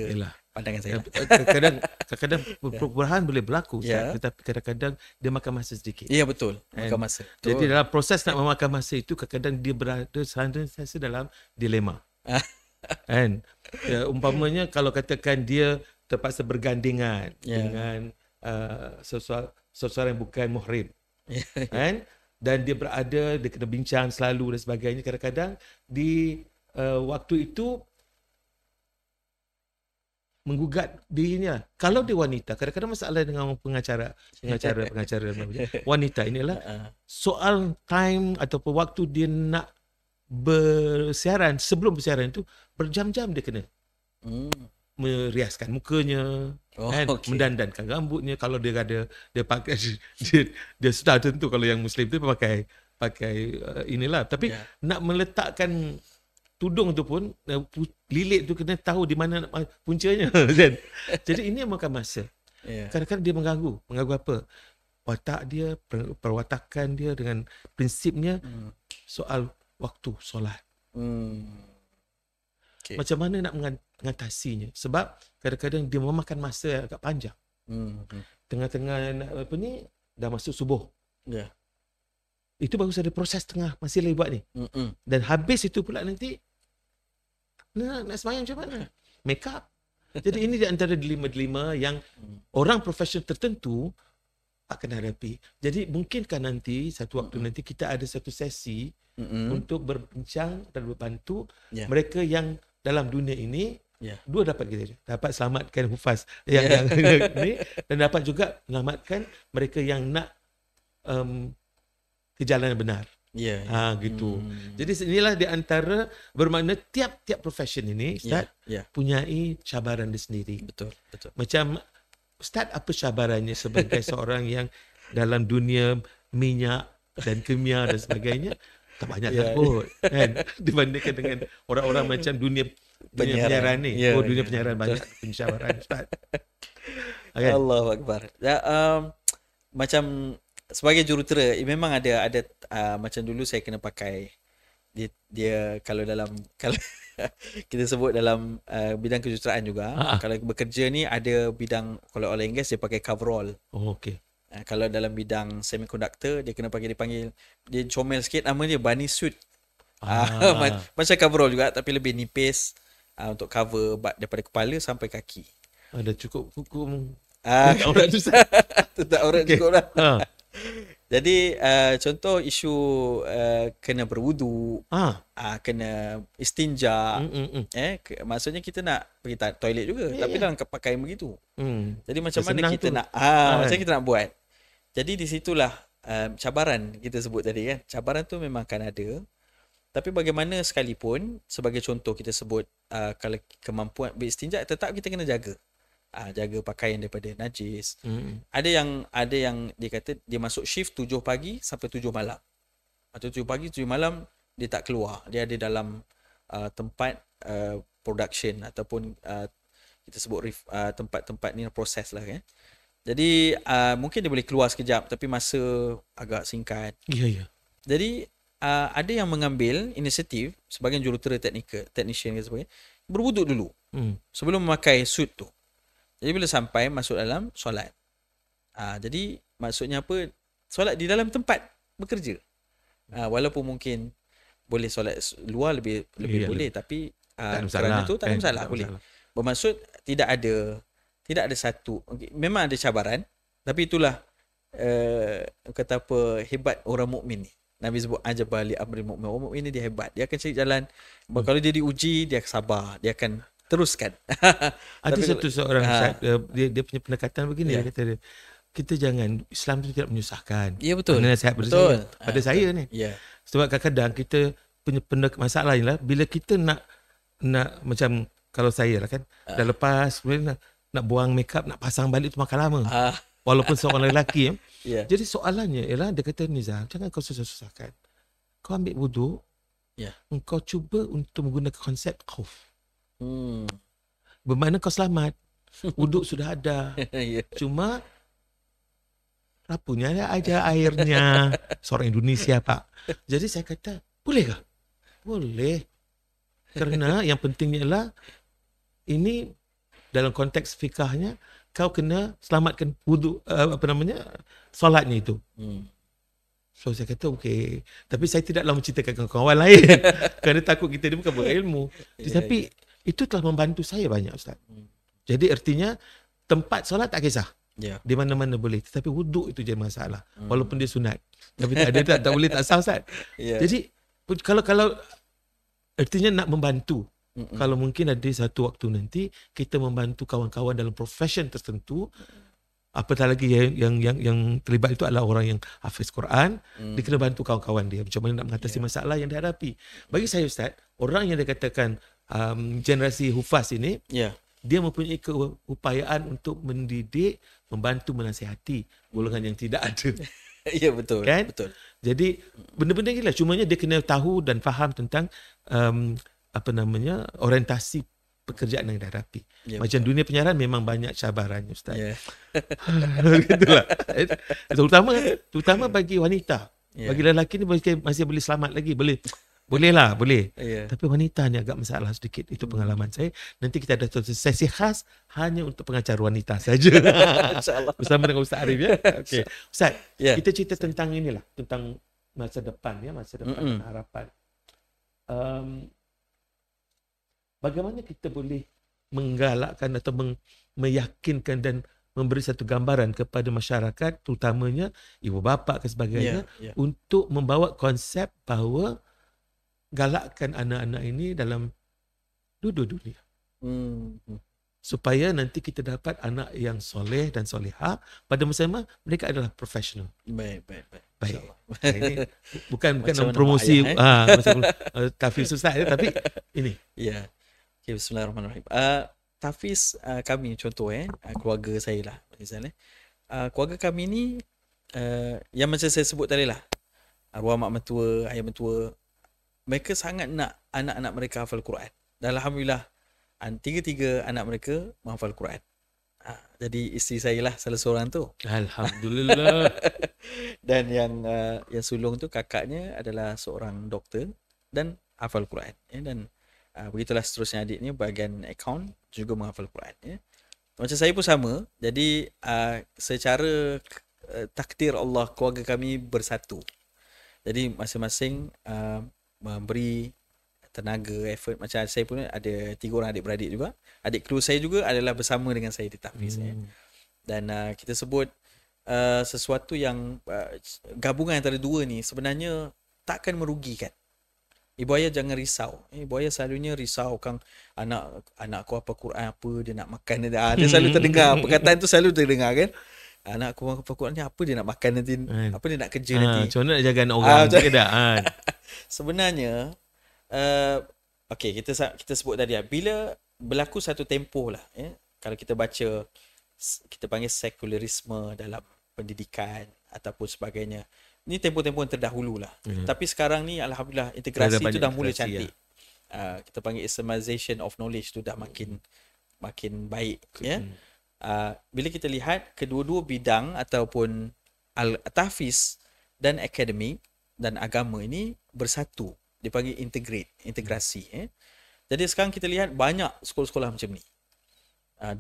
pandangan saya. Kadang-kadang perubahan boleh berlaku, tetapi kadang-kadang dia makan masa sedikit. Ya betul, makan masa. Jadi dalam proses nak memakan masa itu, kadang-kadang dia berada sentiasa dalam dilema. Kan? Ya, umpamanya kalau katakan dia terpaksa bergandingan dengan seseorang yang bukan muhrim, kan? Dan dia berada, dia kena bincang selalu dan sebagainya. Kadang-kadang di waktu itu menggugat dirinya. Kalau dia wanita, kadang-kadang masalah dengan pengacara wanita inilah soal time ataupun waktu dia nak bersiaran. Sebelum bersiaran itu berjam-jam dia kena meriaskan mukanya, mendandankan rambutnya. Kalau dia ada, dia pakai dia sudah tentu kalau yang Muslim tu pakai inilah. Tapi nak meletakkan tudung tu pun, lilit tu kena tahu di mana puncanya. Jadi ini yang makan masa. Kadang-kadang dia mengganggu apa? Watak dia, perwatakan dia dengan prinsipnya soal waktu solat. Macam mana nak mengatasinya? Sebab kadang-kadang dia memakan masa yang agak panjang. Tengah-tengah dah masuk subuh. Itu baru ada proses tengah masih lagi buat ni. Dan habis itu pula nanti nak semayang macam mana? Make up. Jadi ini di antara dilema-dilema yang orang profesional tertentu akan hadapi. Jadi mungkinkah nanti satu waktu nanti kita ada satu sesi untuk berbincang dan membantu mereka yang dalam dunia ini Ya. Dua dapat kita, dapat selamatkan hufaz Ya. yang ni, dan dapat juga selamatkan mereka yang nak ke jalan yang benar. Ya. Gitu. Jadi inilah di antara, bermakna tiap-tiap profession ini Ustaz Ya. punyai cabaran dia sendiri. Betul. Macam Ustaz, apa cabarannya sebagai seorang yang dalam dunia minyak dan kimia dan sebagainya? Tak banyak takut kan, dibandingkan dengan orang-orang macam dunia penyiaran ni. Dunia penyiaran banyak pencabaran Ustaz. Kan? Allahu Akbar. Macam sebagai jurutera, memang ada macam dulu saya kena pakai dia kalau kita sebut dalam bidang kejuruteraan juga. Kalau bekerja ni ada bidang, kalau oil and gas dia pakai coverall. Okey. Kalau dalam bidang semiconductor dia kena dipanggil, dia comel sikit nama dia bunny suit. Macam coverall juga tapi lebih nipis untuk cover daripada kepala sampai kaki. Ada cukup hukum aurat tu tak aurat cukup lah. Jadi contoh isu kena berwudu, kena istinja, maksudnya kita nak pergi toilet juga, tapi dalam pakaian begitu. Jadi macam mana kita nak macam kita nak buat. Jadi di situlah cabaran kita sebut tadi kan. Cabaran tu memang akan ada. Tapi bagaimana sekalipun, sebagai contoh kita sebut kalau kemampuan beristinja, tetap kita kena jaga. Jaga pakaian daripada najis. Ada yang dia kata dia masuk shift 7 pagi sampai 7 malam. Atau 7 pagi 7 malam dia tak keluar. Dia ada dalam tempat production ataupun kita sebut tempat-tempat ni proses lah kan. Jadi mungkin dia boleh keluar sekejap tapi masa agak singkat. Ya. Jadi ada yang mengambil inisiatif sebagai jurutera technician ke sebagainya, berwuduk dulu sebelum memakai suit tu. Jadi bila sampai masuk dalam solat. Jadi maksudnya apa? Solat di dalam tempat bekerja. Walaupun mungkin boleh solat luar lebih boleh, tapi kerana tu tak ada masalah, boleh. Bermaksud tidak ada satu, memang ada cabaran, tapi itulah kata apa, hebat orang mukmin ni. Nabi sebut ajaba li amri mu'min. Orang mukmin ni dia hebat. Dia akan cari jalan. Kalau dia diuji, dia akan sabar. Dia akan teruskan. Ada seorang dia punya pendekatan begini, dia kata dia, kita jangan, Islam tu tidak menyusahkan. Ya, betul. Nasihat pada saya ni. Ya. Sebab kadang-kadang kita punya masalah ni lah, bila kita nak macam kalau saya lah kan, dah lepas nak buang makeup, nak pasang balik tu makan lama. Walaupun seorang lelaki. Jadi soalannya ialah, dia kata, Nizam, jangan kau susah-susahkan. Kau ambil wuduk, engkau cuba untuk menggunakan konsep khauf. Bermakna kau selamat. Wuduk sudah ada. Cuma rapunya ada airnya. Seorang Indonesia, Pak. Jadi saya kata, boleh kah? Boleh. Kerana yang pentingnya ialah, ini dalam konteks fikahnya, kau kena selamatkan wuduk, solatnya itu. So saya kata okey, tapi saya tidaklah menceritakan kawan-kawan lain kerana takut kita ni bukan berilmu. Tetapi itu telah membantu saya banyak, Ustaz. Jadi artinya tempat solat tak kisah. Di mana-mana boleh, tetapi wuduk itu je masalah. Walaupun dia sunat. Tapi tak ada tak boleh tak sah, Ustaz. Jadi kalau artinya nak membantu. Kalau mungkin ada satu waktu nanti kita membantu kawan-kawan dalam profession tertentu, apatah lagi yang terlibat itu adalah orang yang hafiz Quran, dia kena bantu kawan-kawan dia macam mana nak mengatasi masalah yang dihadapi. Bagi saya, Ustaz, orang yang dikatakan generasi hufaz ini, dia mempunyai keupayaan untuk mendidik, membantu, menasihati golongan yang tidak ada. Ya, betul. Kan? Betul. Jadi benda-benda ni lah, cumanya dia kena tahu dan faham tentang orientasi pekerjaan yang dihadapi. Macam dunia penyiaran memang banyak cabarannya, Ustaz. Gitulah. Terutama bagi wanita. Bagi lelaki ni masih boleh selamat lagi, boleh. Tapi wanita ni agak masalah sedikit. Itu pengalaman saya. Nanti kita ada sesi khas hanya untuk pengacara wanita saja. InsyaAllah. Bersama dengan Ustaz Arif, ya. Okey. Ustaz, kita cerita tentang inilah, tentang masa depan, masa depan dan harapan. Bagaimana kita boleh menggalakkan atau meyakinkan dan memberi satu gambaran kepada masyarakat, terutamanya ibu bapa dan sebagainya, untuk membawa konsep bahawa galakkan anak-anak ini dalam dua-dua dunia. Hmm. supaya nanti kita dapat anak yang soleh dan soleha, pada masa yang sama mereka adalah profesional. Baik. Baik. InsyaAllah. Ini bukan Macam mana mak promosi ayah, macam tahfiz ustaz ya, tapi ini. Ya. Okay, bismillahirrahmanirrahim. Tafiz kami contoh keluarga saya lah misalnya. Keluarga kami ni yang macam saya sebut tadi lah. Arwah mak mentua, ayah mentua, mereka sangat nak anak-anak mereka hafal Quran. Dan alhamdulillah tiga-tiga anak mereka menghafal Quran. Jadi isteri saya lah salah seorang tu. Alhamdulillah. Dan yang sulung tu kakaknya adalah seorang doktor dan hafal Quran ya. Dan begitulah seterusnya adiknya bahagian akaun juga menghafal Quran ya. Macam saya pun sama. Jadi secara takdir Allah, keluarga kami bersatu. Jadi masing-masing memberi tenaga, effort. Macam saya pun ada 3 orang adik-beradik juga. Adik kedua saya juga adalah bersama dengan saya di tahfiz ya. Dan kita sebut sesuatu yang gabungan antara dua ni sebenarnya takkan merugikan. Ibu ayah jangan risau. Ibu ayah selalunya risau kang anak aku apa Quran apa dia nak makan dia. Dia selalu terdengar perkataan tu, selalu terdengar kan. Anak aku apa Quran ni, apa dia nak makan nanti, apa dia nak kerja nanti. Macam mana nak jaga anak orang ke dah. Sebenarnya okey, kita sebut tadi bila berlaku satu tempoh lah ya. Kalau kita baca, kita panggil sekularisme dalam pendidikan ataupun sebagainya. Ini tempoh-tempoh yang terdahulu lah. Tapi sekarang ni alhamdulillah integrasi tu dah mula cantik. Kita panggil Islamization of knowledge tu dah makin baik ya. Bila kita lihat kedua-dua bidang ataupun tahfiz dan akademik dan agama ini bersatu, dipanggil integrasi ya. Jadi sekarang kita lihat banyak sekolah-sekolah macam ni.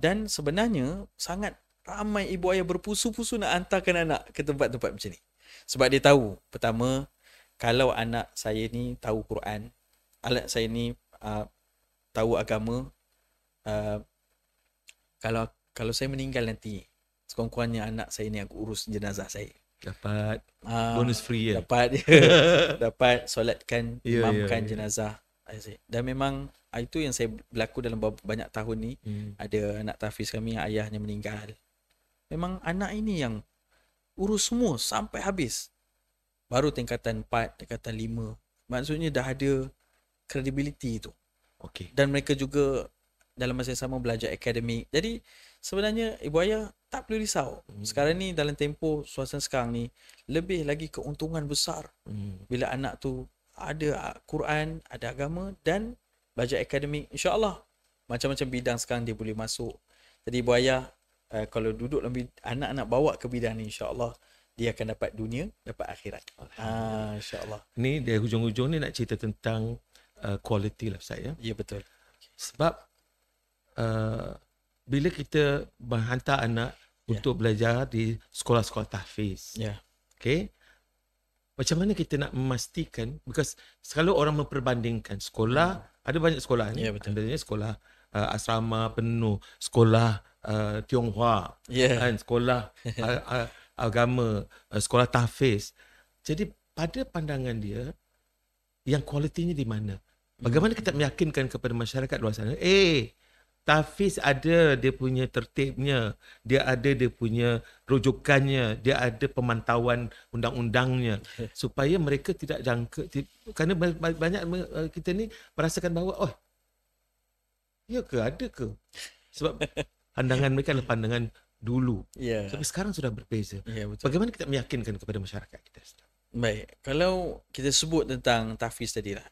Dan sebenarnya sangat ramai ibu ayah berpusu-pusu nak hantarkan anak ke tempat-tempat macam ni. Sebab dia tahu, pertama, kalau anak saya ni tahu Quran, anak saya ni tahu agama, kalau saya meninggal nanti, sekurang-kurangnya anak saya ni aku urus jenazah saya. Dapat bonus free ya. Dapat solatkan, imamkan yeah. jenazah. Dan memang itu yang saya berlaku dalam banyak tahun ni. Ada anak tahfiz kami yang ayahnya meninggal. Memang anak ini yang urus semua sampai habis. Baru tingkatan 4, tingkatan 5. Maksudnya dah ada credibility tu. Okay. Dan mereka juga dalam masa yang sama belajar akademik. Jadi sebenarnya ibu ayah tak perlu risau. Sekarang ni dalam tempoh suasana sekarang ni, lebih lagi keuntungan besar bila anak tu ada Quran, ada agama dan belajar akademik. InsyaAllah macam-macam bidang sekarang dia boleh masuk. Jadi ibu ayah kalau duduk dalam anak-anak bawa ke bidang ni, insyaAllah dia akan dapat dunia, dapat akhirat. InsyaAllah. Ni dari hujung-hujung ni nak cerita tentang quality lah saya. Ya betul. Sebab bila kita menghantar anak untuk belajar di sekolah-sekolah tahfiz. Okay. Macam mana kita nak memastikan, because selalu orang memperbandingkan sekolah, ada banyak sekolah ni. Adanya sekolah asrama penuh, sekolah Tionghoa, kan, sekolah agama, sekolah tahfiz. Jadi pada pandangan dia, yang kualitinya di mana? Bagaimana kita meyakinkan kepada masyarakat luar sana, tahfiz ada dia punya tertibnya, dia ada dia punya rujukannya, dia ada pemantauan undang-undangnya, supaya mereka tidak jangka. Kerana banyak kita ni merasakan bahawa ya ke, ada ke? Sebab pandangan mereka adalah pandangan dulu. Tapi sekarang sudah berbeza. Bagaimana kita meyakinkan kepada masyarakat kita? Baik, kalau kita sebut tentang tahfiz tadi lah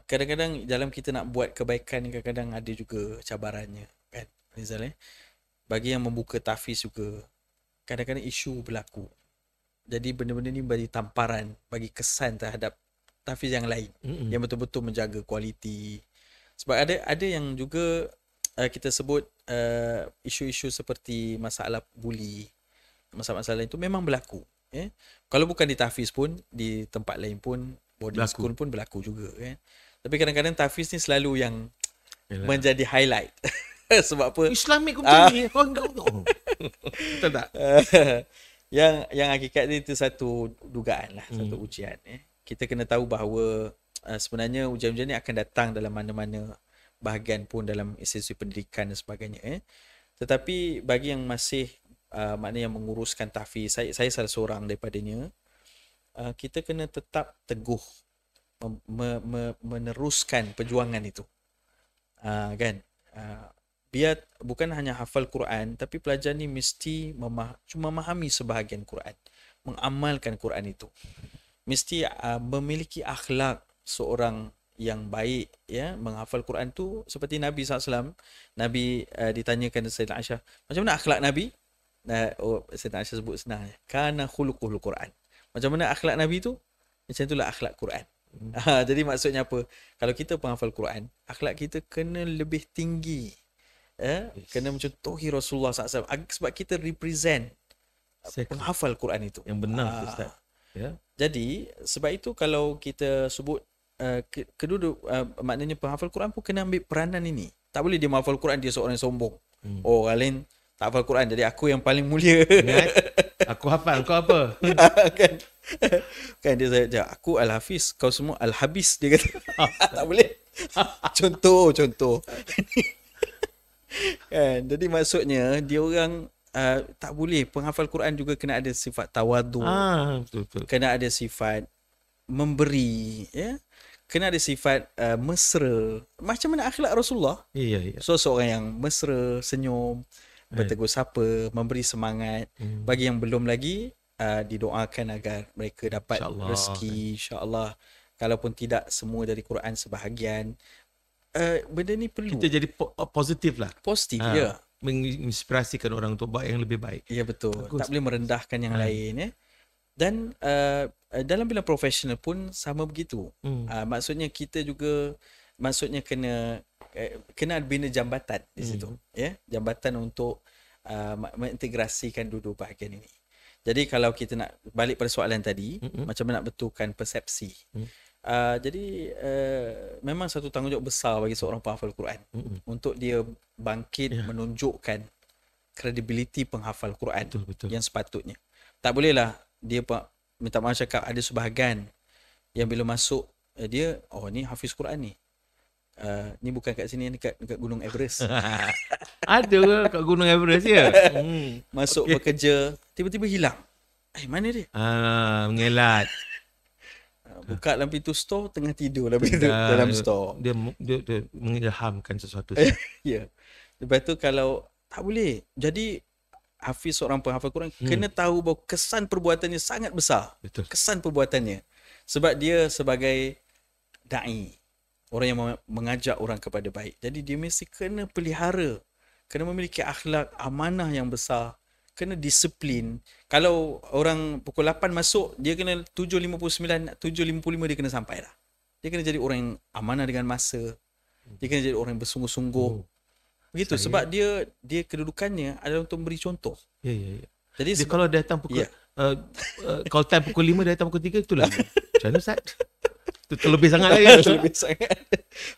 kadang-kadang dalam kita nak buat kebaikan ni kadang-kadang ada juga cabarannya kan. Misalnya bagi yang membuka tahfiz juga kadang-kadang isu berlaku. Jadi benda-benda ni bagi tamparan, bagi kesan terhadap tahfiz yang lain yang betul-betul menjaga kualiti. Sebab ada yang juga kita sebut isu-isu seperti masalah buli, masalah-masalah itu memang berlaku. Kalau bukan di tahfiz pun, di tempat lain pun, boarding school pun berlaku juga kan. Tapi kadang-kadang tahfiz ni selalu yang menjadi highlight. Sebab apa? Islamik macam ni. Betul tak? Yang hakikat ni itu satu dugaan lah, satu ujian. Kita kena tahu bahawa sebenarnya ujian-ujian ni akan datang dalam mana-mana bahagian pun dalam institusi pendidikan dan sebagainya. Tetapi bagi yang masih maknanya yang menguruskan tahfiz, saya salah seorang daripadanya, kita kena tetap teguh meneruskan perjuangan itu. Kan? Biar bukan hanya hafal Quran, tapi pelajar ni mesti cuma memahami sebahagian Quran, mengamalkan Quran itu. Mesti memiliki akhlak seorang yang baik, ya. Menghafal Quran tu seperti Nabi SAW. Nabi ditanyakan Sayyidina Aisyah, macam mana akhlak Nabi? Sayyidina Aisyah sebut senang, kana khuluquhul Quran. Macam mana akhlak Nabi tu? Macam itulah akhlak Quran. Jadi maksudnya apa? Kalau kita penghafal Quran, akhlak kita kena lebih tinggi. Kena mencontohi Rasulullah SAW, sebab kita represent penghafal Quran itu. Yang benar tu, Ustaz. Ya. Jadi sebab itu kalau kita sebut kedua maknanya penghafal Quran pun kena ambil peranan ini. Tak boleh dia menghafal Quran dia seorang yang sombong. Oh, orang lain tak hafal Quran, jadi aku yang paling mulia. Aku hafal, kau apa? Kan dia aku Al-Hafiz, kau semua Al-Habis, dia kata. Tak boleh. Contoh. Kan, jadi maksudnya dia orang tak boleh. Penghafal Quran juga kena ada sifat tawadu. Betul. Kena ada sifat memberi, ya. Kena ada sifat mesra. Macam mana akhlak Rasulullah? Ya. So seorang yang mesra, senyum, bertegur sapa, memberi semangat. Bagi yang belum lagi, didoakan agar mereka dapat rezeki, insya-Allah. Kalaupun tidak semua dari Quran, sebahagian. Benda ni perlu. Kita jadi positif lah. Positif, ya. Menginspirasikan orang untuk buat yang lebih baik. Ya, betul. Bagus. Tak boleh merendahkan yang lain, ya. Dan dalam bidang profesional pun sama begitu. Maksudnya kita juga kena bina jambatan di situ, ya. Jambatan untuk mengintegrasikan dua-dua bahagian ini. Jadi kalau kita nak balik pada soalan tadi, macam mana nak betulkan persepsi. Jadi memang satu tanggungjawab besar bagi seorang penghafal Quran untuk dia bangkit menunjukkan kredibiliti penghafal Quran betul. yang sepatutnya. Tak bolehlah dia minta maaf cakap ada sebahagian yang bila masuk dia, ni hafiz Quran ni. Ni bukan kat sini, ni kat Gunung Everest. Ada ke kat Gunung Everest ya? Masuk bekerja, tiba-tiba hilang. Mana dia? Mengelat. Buka dalam pintu store, tengah tidur dalam store. Dia mengilhamkan sesuatu. Ya. Lepas tu kalau tak boleh. Jadi hafiz, seorang penghafal Quran kena tahu bahawa kesan perbuatannya sangat besar. Betul. Kesan perbuatannya. Sebab dia sebagai da'i, orang yang mengajak orang kepada baik. Jadi dia mesti kena pelihara, kena memiliki akhlak amanah yang besar, kena disiplin. Kalau orang pukul 8 masuk, dia kena 7.59, 7.55 dia kena sampai lah. Dia kena jadi orang yang amanah dengan masa. Dia kena jadi orang yang bersungguh-sungguh. Begitu. Sebab dia kedudukannya adalah untuk memberi contoh. Ya. Jadi dia kalau datang pukul call time pukul 5, dia datang pukul 3, itulah. Macam mana, Ustaz? Itu terlebih sangat lagi. Terlebih sangat.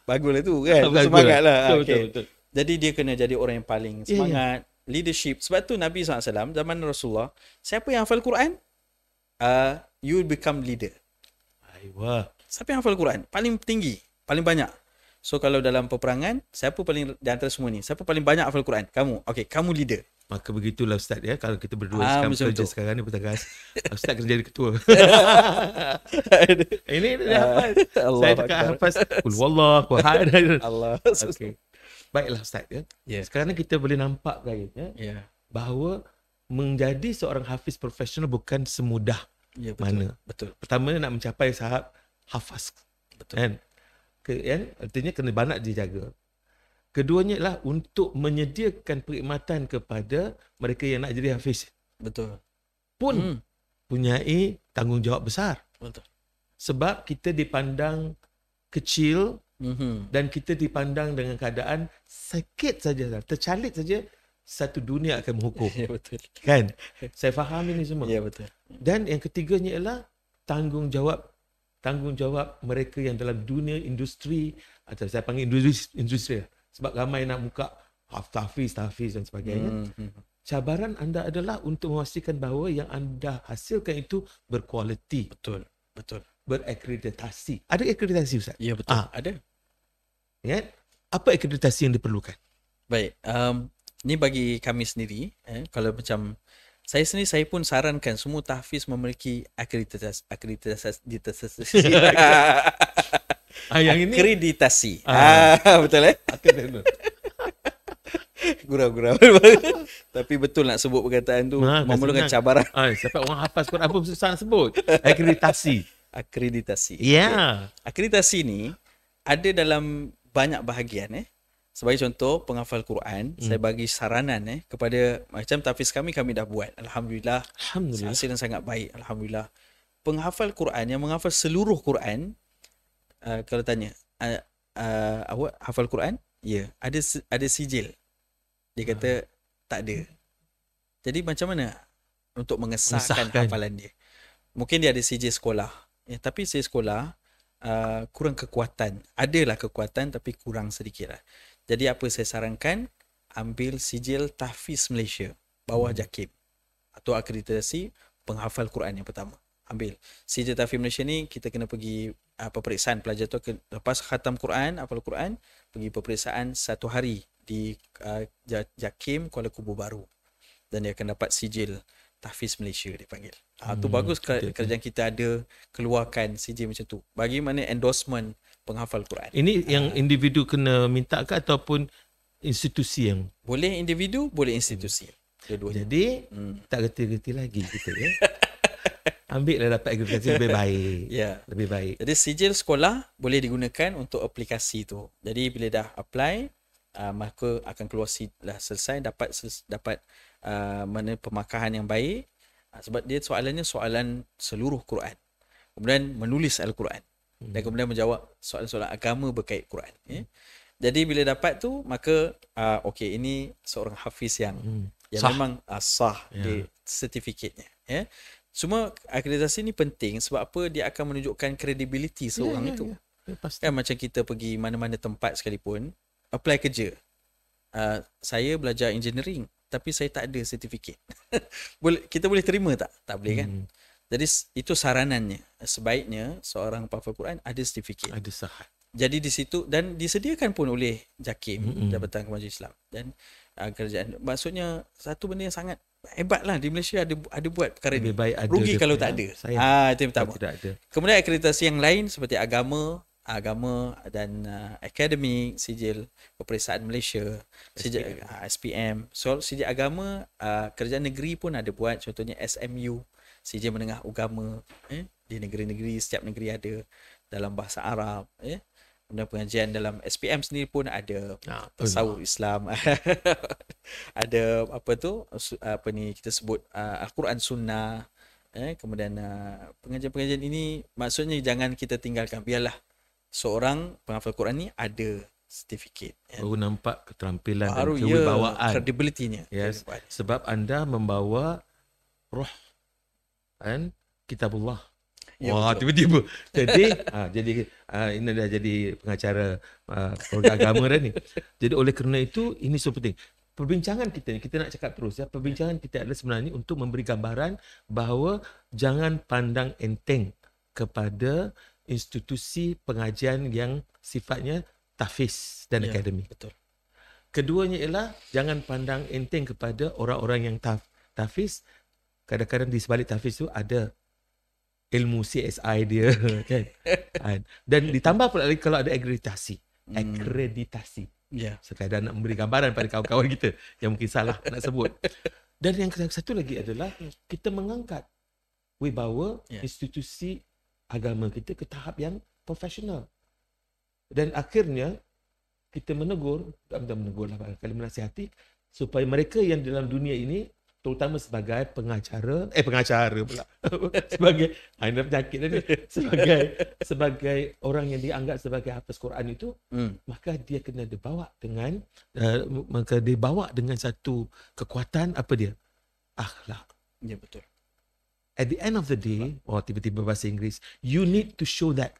Baguslah tu kan. Semangatlah. Betul. Jadi dia kena jadi orang yang paling semangat. Leadership. Sebab tu Nabi SAW zaman Rasulullah, siapa yang hafal Quran, you will become leader. Aywa. Siapa yang hafal Quran paling tinggi, paling banyak. So kalau dalam peperangan, siapa paling di antara semua ni, siapa paling banyak hafal Quran? Kamu. Okey, kamu leader. Maka begitulah Ustaz, ya. Kalau kita berdua kerja sekarang ni bertegas, Ustaz kena jadi ketua. Ini dia hafal. Saya dekat hafaz qul huwallahu ahad. Allah. Okey. Baiklah Ustaz, ya. Sekarang ni kita boleh nampak bahawa menjadi seorang hafiz profesional bukan semudah mana. Betul. Pertama nak mencapai tahap hafaz. Betul. Kan? Artinya kena banyak dijaga. Keduanya adalah untuk menyediakan perkhidmatan kepada mereka yang nak jadi hafiz. Betul. Pun punyai tanggungjawab besar. Betul. Sebab kita dipandang kecil dan kita dipandang dengan keadaan sakit saja, tercalit saja, satu dunia akan menghukum. Ya, betul. Kan? Saya faham ini semua. Ya, betul. Dan yang ketiganya ialah tanggungjawab mereka yang dalam dunia industri, atau saya panggil industri sebab ramai nak buka tahfiz dan sebagainya. Cabaran anda adalah untuk memastikan bahawa yang anda hasilkan itu berkualiti. Betul. Berakreditasi. Ada akreditasi Ustaz? Ya, betul. Ada. Ya. apa akreditasi yang diperlukan? Baik, ni bagi kami sendiri, kalau macam saya sendiri, saya pun sarankan semua tahfiz memiliki Yang ini akreditasi. Ah. Betul akreditasi. Gurau-gurau. Tapi betul nak sebut perkataan tu Bukan memerlukan senang. cabaran. Siapa orang hafaz Quran pun susah nak sebut. Akreditasi. Akreditasi. Ya. Okay. Akreditasi ni ada dalam banyak bahagian. Sebagai contoh, penghafal Quran, saya bagi saranan kepada macam tahfiz kami dah buat. Alhamdulillah. Hasil yang sangat baik. Alhamdulillah. Penghafal Quran yang menghafal seluruh Quran, kalau tanya, awak hafal Quran? Ya. Ada sijil. Dia kata tak ada. Jadi macam mana untuk mengesahkan hafalan dia? Mungkin dia ada sijil sekolah. Tapi sijil sekolah kurang kekuatan. Adalah kekuatan tapi kurang sedikit lah. Jadi apa saya sarankan, ambil sijil tahfiz Malaysia bawah JAKIM atau akreditasi penghafal Quran yang pertama. Ambil sijil tahfiz Malaysia ni, kita kena pergi peperiksaan. Pelajar tu lepas khatam Quran, hafal Quran, pergi peperiksaan 1 hari di JAKIM Kuala Kubu Baru, dan dia akan dapat sijil tahfiz Malaysia dipanggil. Tu bagus kerajaan kita ada keluarkan sijil macam tu. Bagi mana endorsement penghafal Quran. Ini yang individu kena minta ke ataupun institusi yang? Boleh individu, boleh institusi. Dua-duanya. Jadi tak reti-reti lagi kita ya. Ambil lah dapat akreditasi lebih baik. Ya. Lebih baik. Jadi sijil sekolah boleh digunakan untuk aplikasi tu. Jadi bila dah apply, maka akan keluar lah selesai dapat mana pemakahan yang baik. Sebab dia soalannya soalan seluruh Quran. Kemudian menulis Al-Quran. Dan kemudian menjawab soalan-soalan agama berkait Quran. Jadi bila dapat tu, maka okey, ini seorang hafiz yang sah. memang sah di sertifikatnya. Cuma akreditasi ni penting sebab apa? Dia akan menunjukkan kredibiliti seorang itu. Kan macam kita pergi mana-mana tempat sekalipun, apply kerja. Saya belajar engineering tapi saya tak ada sertifikat. Kita boleh terima tak? Tak boleh kan? Jadi itu saranannya. Sebaiknya seorang penghafal Quran ada sertifikat. Ada sahat. Jadi di situ, dan disediakan pun oleh JAKIM, Jabatan Kemajuan Islam, dan kerajaan. Maksudnya satu benda yang sangat hebat lah di Malaysia ada buat perkara ni. Rugi kalau tak ada. Itu yang pertama. Kemudian akreditasi yang lain seperti agama dan akademik, sijil peperiksaan Malaysia, sijil SPM. So sijil agama, kerajaan negeri pun ada buat, contohnya SMU, sijil menengah agama, di negeri-negeri, setiap negeri ada dalam bahasa Arab, Kemudian pengajian dalam SPM sendiri pun ada tasawuf Islam. Ada apa ni kita sebut Al-Quran Sunnah. Kemudian pengajian-pengajian ini maksudnya jangan kita tinggalkan, biarlah seorang penghafal Quran ni ada sertifikat. Baru nampak keterampilan baru dan kewibawaan. Kredibilitinya. Yes. Sebab anda membawa roh dan kitabullah. Wah, tiba-tiba. Jadi ini dah jadi pengacara program agama dah ni. Jadi oleh kerana itu, ini so penting. Perbincangan kita ni, kita nak cakap terus ya. Perbincangan kita adalah sebenarnya untuk memberi gambaran bahawa jangan pandang enteng kepada institusi pengajian yang sifatnya tahfiz dan akademik. Betul. Keduanya ialah jangan pandang enteng kepada orang-orang yang tahfiz. Kadang-kadang di sebalik tahfiz tu ada ilmu CSI dia kan. Dan ditambah pula lagi kalau ada akreditasi. Sekadar nak memberi gambaran pada kawan-kawan kita yang mungkin salah nak sebut. Dan yang satu lagi adalah kita mengangkat wibawa institusi agama kita ke tahap yang profesional. Dan akhirnya kita menegur lah, barangkali menasihati supaya mereka yang dalam dunia ini, terutama sebagai pengacara pula sebagai anda penyakit ni, sebagai orang yang dianggap sebagai hafiz Quran itu, maka dia kena dibawa dengan satu kekuatan akhlak. Ya, betul. At the end of the day, tiba-tiba bahasa Inggeris, you need to show that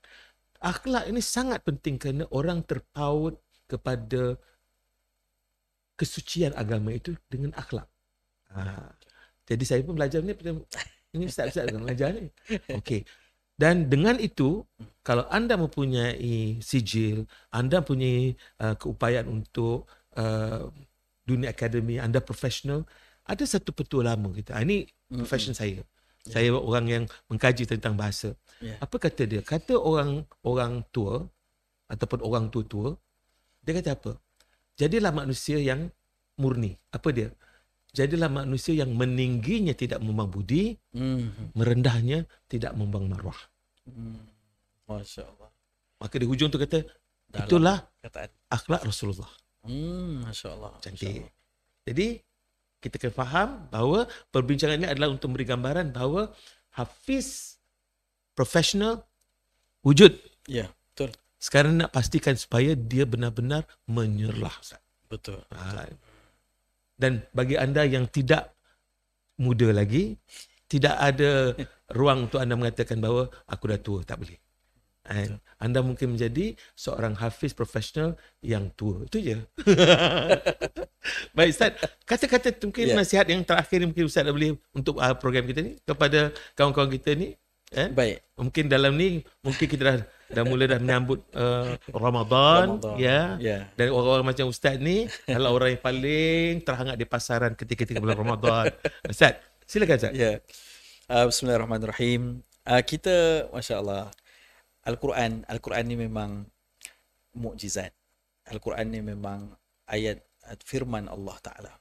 akhlak ini sangat penting kerana orang terpaut kepada kesucian agama itu dengan akhlak. Jadi saya pun belajar ni, ini ustaz-ustaz belajar ni. Okey. Dan dengan itu, kalau anda mempunyai sijil, anda mempunyai keupayaan untuk dunia akademi, anda profesional, ada satu petua lama kita. Ini profession saya. Saya orang yang mengkaji tentang bahasa. Apa kata dia? Kata orang tua ataupun orang tua-tua, dia kata apa? Jadilah manusia yang murni. Apa dia? Jadilah manusia yang meningginya tidak membuang budi, merendahnya tidak membuang maruah. Masya Allah. Maka di hujung tu kata, Dalam itulah kataan. akhlak Rasulullah. Masya Allah. Cantik. Jadi, kita kena faham bahawa perbincangan ini adalah untuk memberi gambaran bahawa hafiz profesional wujud. Ya, betul. Sekarang nak pastikan supaya dia benar-benar menyerlah. Betul. Dan bagi anda yang tidak muda lagi, tidak ada ruang untuk anda mengatakan bahawa aku dah tua, tak boleh. Anda mungkin menjadi seorang hafiz profesional yang tua. Itu je. Baik Ustaz, kata-kata mungkin nasihat yang terakhir mungkin Ustaz dah boleh untuk program kita ni kepada kawan-kawan kita ni. Baik. Mungkin dalam ni mungkin kita dah mula dah menyambut Ramadan. Ya. Dan orang-orang macam Ustaz ni adalah orang yang paling terhangat di pasaran ketika bulan Ramadan. Ustaz, silakan Ustaz. Ya. Bismillahirrahmanirrahim. Kita masya-Allah, Al-Quran ni memang mukjizat. Al-Quran ni memang ayat firman Allah Ta'ala.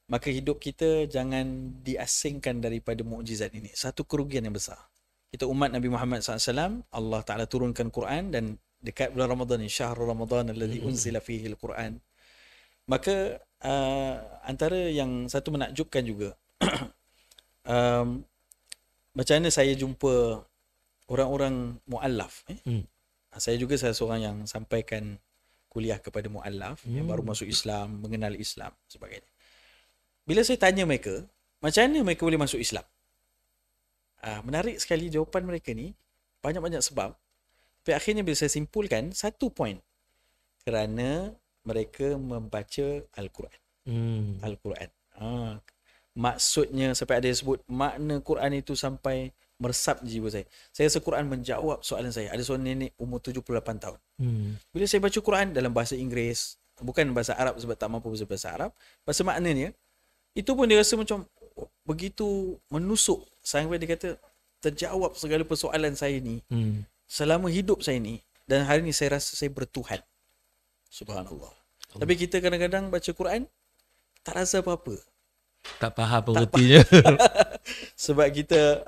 Maka hidup kita jangan diasingkan daripada mukjizat ini. Satu kerugian yang besar. Kita umat Nabi Muhammad SAW, Allah Ta'ala turunkan Quran, dan dekat bulan Ramadan ni, syahrul Ramadan alladhi unzila fihi al-Quran. Maka antara yang satu menakjubkan juga, macam mana saya jumpa orang-orang mu'allaf. Saya juga salah seorang yang sampaikan kuliah kepada mu'allaf yang baru masuk Islam, mengenal Islam sebagainya. Bila saya tanya mereka, macam mana mereka boleh masuk Islam? Menarik sekali jawapan mereka ni. Banyak-banyak sebab. Tapi akhirnya bila saya simpulkan, satu poin. Kerana mereka membaca Al-Quran. Al-Quran. Maksudnya, sampai ada yang sebut, makna Quran itu sampai meresap jiwa saya. Saya rasa Quran menjawab soalan saya. Ada seorang nenek umur 78 tahun. Bila saya baca Quran dalam bahasa Inggeris, bukan bahasa Arab sebab tak mampu bahasa Arab, bahasa maknanya, itu pun dia rasa macam begitu menusuk sampai dia kata terjawab segala persoalan saya ni selama hidup saya ni, dan hari ni saya rasa saya bertuhan. Subhanallah. Tapi kita kadang-kadang baca Quran tak rasa apa-apa. Tak faham pengertinya. Sebab kita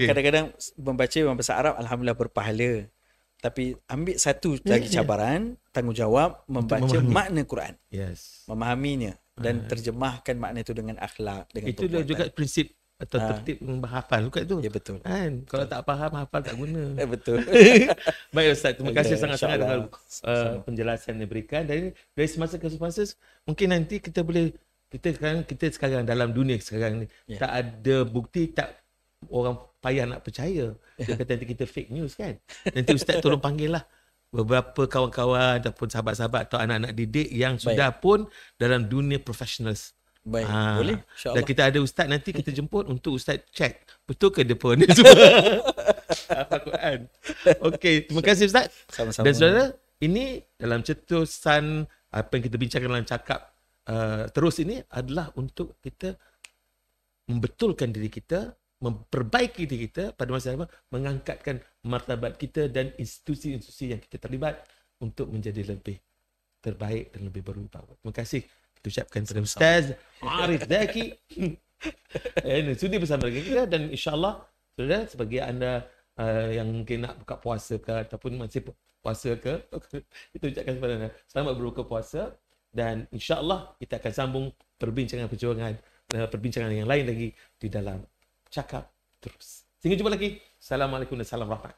kadang-kadang membaca bahasa Arab, alhamdulillah berpahala. Tapi ambil satu lagi cabaran, tanggungjawab membaca makna Quran. Memahaminya dan terjemahkan makna itu dengan akhlak, dengan itu perbuatan. juga prinsip atau tertib menghafal juga tu. Ya betul. Kan? Kalau tak faham, hafal tak guna. Betul. Baik Ustaz, terima kasih sangat-sangat dengan penjelasan yang diberikan. Dan dari semasa ke semasa, mungkin nanti kita boleh, kita sekarang dalam dunia sekarang ni, tak ada bukti, tak orang payah nak percaya. Dia kata nanti kita fake news kan. Nanti Ustaz tolong panggil lah beberapa kawan-kawan ataupun sahabat-sahabat atau anak-anak didik yang sudah pun dalam dunia professionals. Baik, boleh, insyaAllah. Dan kita ada Ustaz, nanti kita jemput untuk Ustaz check betul ke dia pun semua Al-Quran. Okey, terima kasih Ustaz. Sama-sama. Dan saudara, ini dalam cetusan apa yang kita bincangkan dalam cakap terus ini adalah untuk kita membetulkan diri kita, memperbaiki diri kita, pada masa yang sama mengangkatkan martabat kita dan institusi-institusi yang kita terlibat untuk menjadi lebih terbaik dan lebih berwibawa. Terima kasih kita ucapkan kepada Ustaz Arif Zaki sudi bersama dengan kita, dan insyaAllah saudara, sebagai anda yang mungkin nak buka puasa ke ataupun masih puasa ke, kita ucapkan kepada anda selamat berbuka puasa, dan insyaAllah kita akan sambung perbincangan yang lain lagi di dalam Cakap Terus. Sehingga jumpa lagi. Assalamualaikum dan salam rahmat.